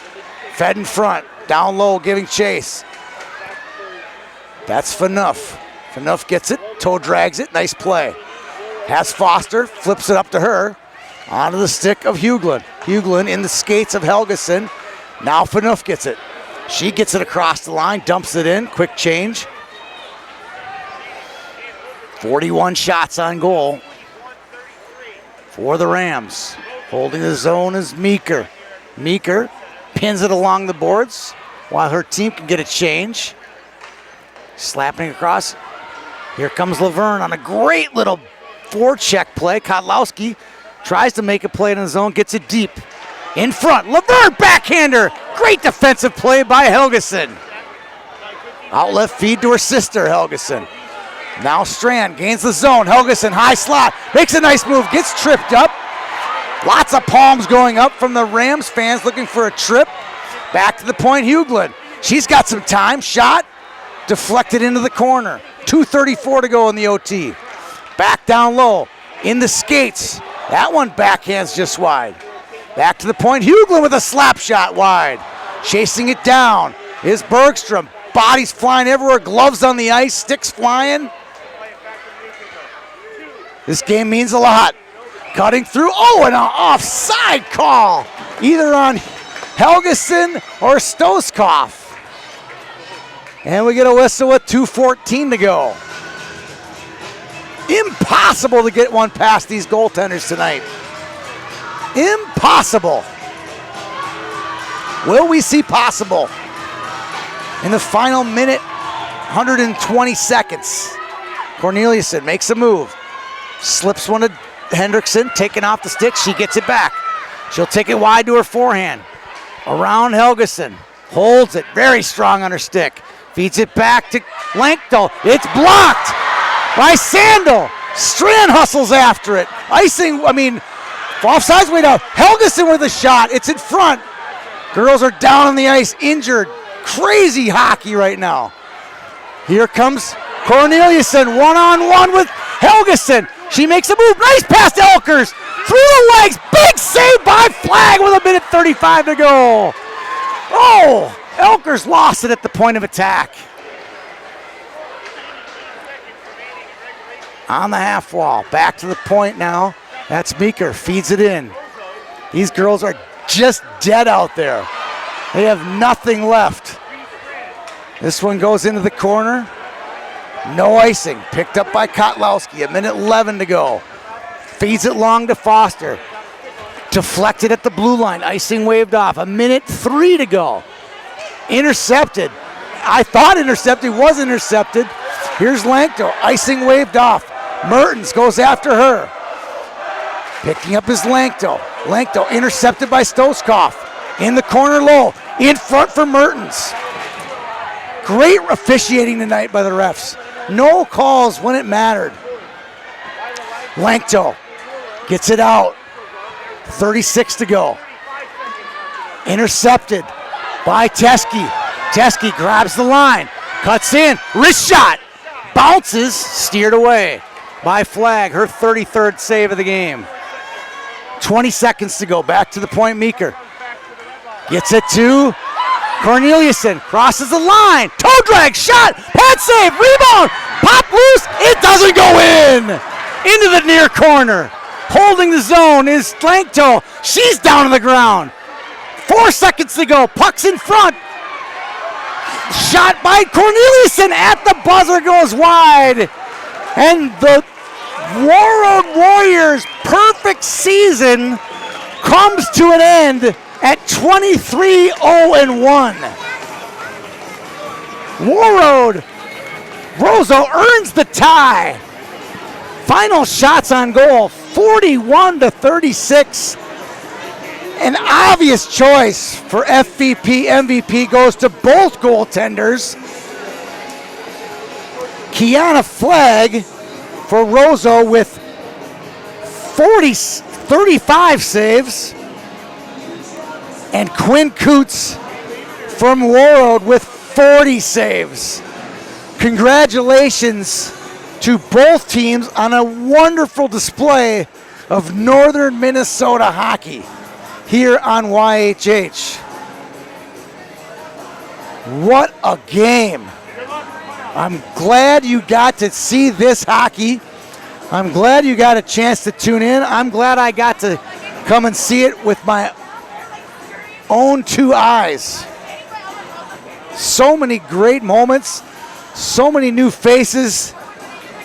Fed in front. Down low, giving chase. That's Phaneuf. Phaneuf gets it. Toe drags it. Nice play. Has Foster. Flips it up to her. Onto the stick of Hughlin. Hughlin in the skates of Helgeson. Now Phaneuf gets it. She gets it across the line. Dumps it in. Quick change. 41 shots on goal for the Rams. Holding the zone is Meeker. Meeker pins it along the boards while her team can get a change. Slapping across. Here comes Laverne on a great little forecheck play. Kotlowski tries to make a play in the zone, gets it deep. In front, Laverne backhander. Great defensive play by Helgeson. Outlet feed to her sister, Helgeson. Now Strand gains the zone. Helgeson, high slot, makes a nice move, gets tripped up. Lots of palms going up from the Rams fans looking for a trip. Back to the point, Hughlin. She's got some time, shot, deflected into the corner. 2:34 to go in the OT. Back down low, in the skates. That one backhands just wide. Back to the point, Hughlin with a slap shot wide. Chasing it down is Bergstrom. Bodies flying everywhere, gloves on the ice, sticks flying. This game means a lot. Cutting through, oh, and an offside call. Either on Helgeson or Stoskopf. And we get a whistle with 2:14 to go. Impossible to get one past these goaltenders tonight. Impossible. Will we see possible? In the final minute, 120 seconds. Corneliuson makes a move. Slips one to Hendrickson, taking off the stick. She gets it back. She'll take it wide to her forehand. Around Helgeson. Holds it. Very strong on her stick. Feeds it back to Lankdal. It's blocked by Sandel. Strand hustles after it. Icing, offsides way down. Helgeson with a shot. It's in front. Girls are down on the ice, injured. Crazy hockey right now. Here comes Corneliuson, one-on-one with Helgeson. She makes a move. Nice pass to Elkers. Through the legs. Big save by Flag with 1:35 to go. Oh, Elkers lost it at the point of attack. On the half wall. Back to the point now. That's Meeker. Feeds it in. These girls are just dead out there. They have nothing left. This one goes into the corner. No icing. Picked up by Kotlowski. 1:11 to go. Feeds it long to Foster. Deflected at the blue line. Icing waved off. 1:03 to go. Intercepted. I thought intercepted, was intercepted. Here's Lankto, icing waved off. Mertens goes after her. Picking up his Lankto. Lankto intercepted by Stoskopf. In the corner low, in front for Mertens. Great officiating tonight by the refs. No calls when it mattered. Lankto gets it out. 36 to go. Intercepted by Teske. Teske grabs the line, cuts in, wrist shot, bounces, steered away by Flagg, her 33rd save of the game. 20 seconds to go, back to the point, Meeker. Gets it to Corneliuson, crosses the line, toe drag, shot, pad save, rebound, pop loose, it doesn't go in! Into the near corner. Holding the zone is Lankto, she's down on the ground. 4 seconds to go, puck's in front. Shot by Corneliuson at the buzzer, goes wide. And the Warroad Warriors' perfect season comes to an end at 23-0-1. Warroad, Roseau earns the tie. Final shots on goal, 41-36. An obvious choice for FVP MVP goes to both goaltenders. Kiana Flagg for Roseau with 35 saves. And Quinn Coots from Warroad with 40 saves. Congratulations to both teams on a wonderful display of Northern Minnesota hockey here on YHH. What a game. I'm glad you got to see this hockey. I'm glad you got a chance to tune in. I'm glad I got to come and see it with my own two eyes. So many great moments, so many new faces,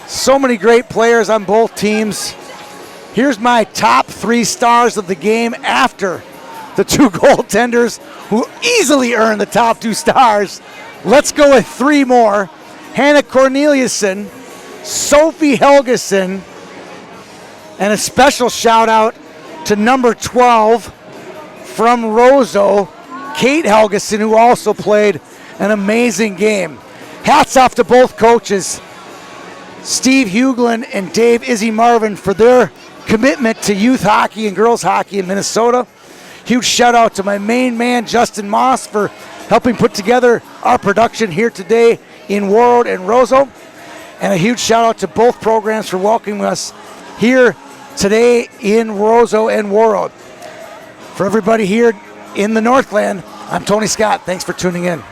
so many great players on both teams. Here's my top 3 stars of the game after the 2 goaltenders who easily earned the top 2 stars. Let's go with 3 more. Hannah Corneliuson, Sophie Helgeson, and a special shout out to number 12 from Roseau, Kate Helgeson, who also played an amazing game. Hats off to both coaches, Steve Huglin and Dave Izzy Marvin, for their commitment to youth hockey and girls hockey in Minnesota. Huge shout out to my main man, Justin Moss, for helping put together our production here today in Warroad and Roseau. And a huge shout out to both programs for welcoming us here today in Roseau and Warroad. For everybody here in the Northland, I'm Tony Scott. Thanks for tuning in.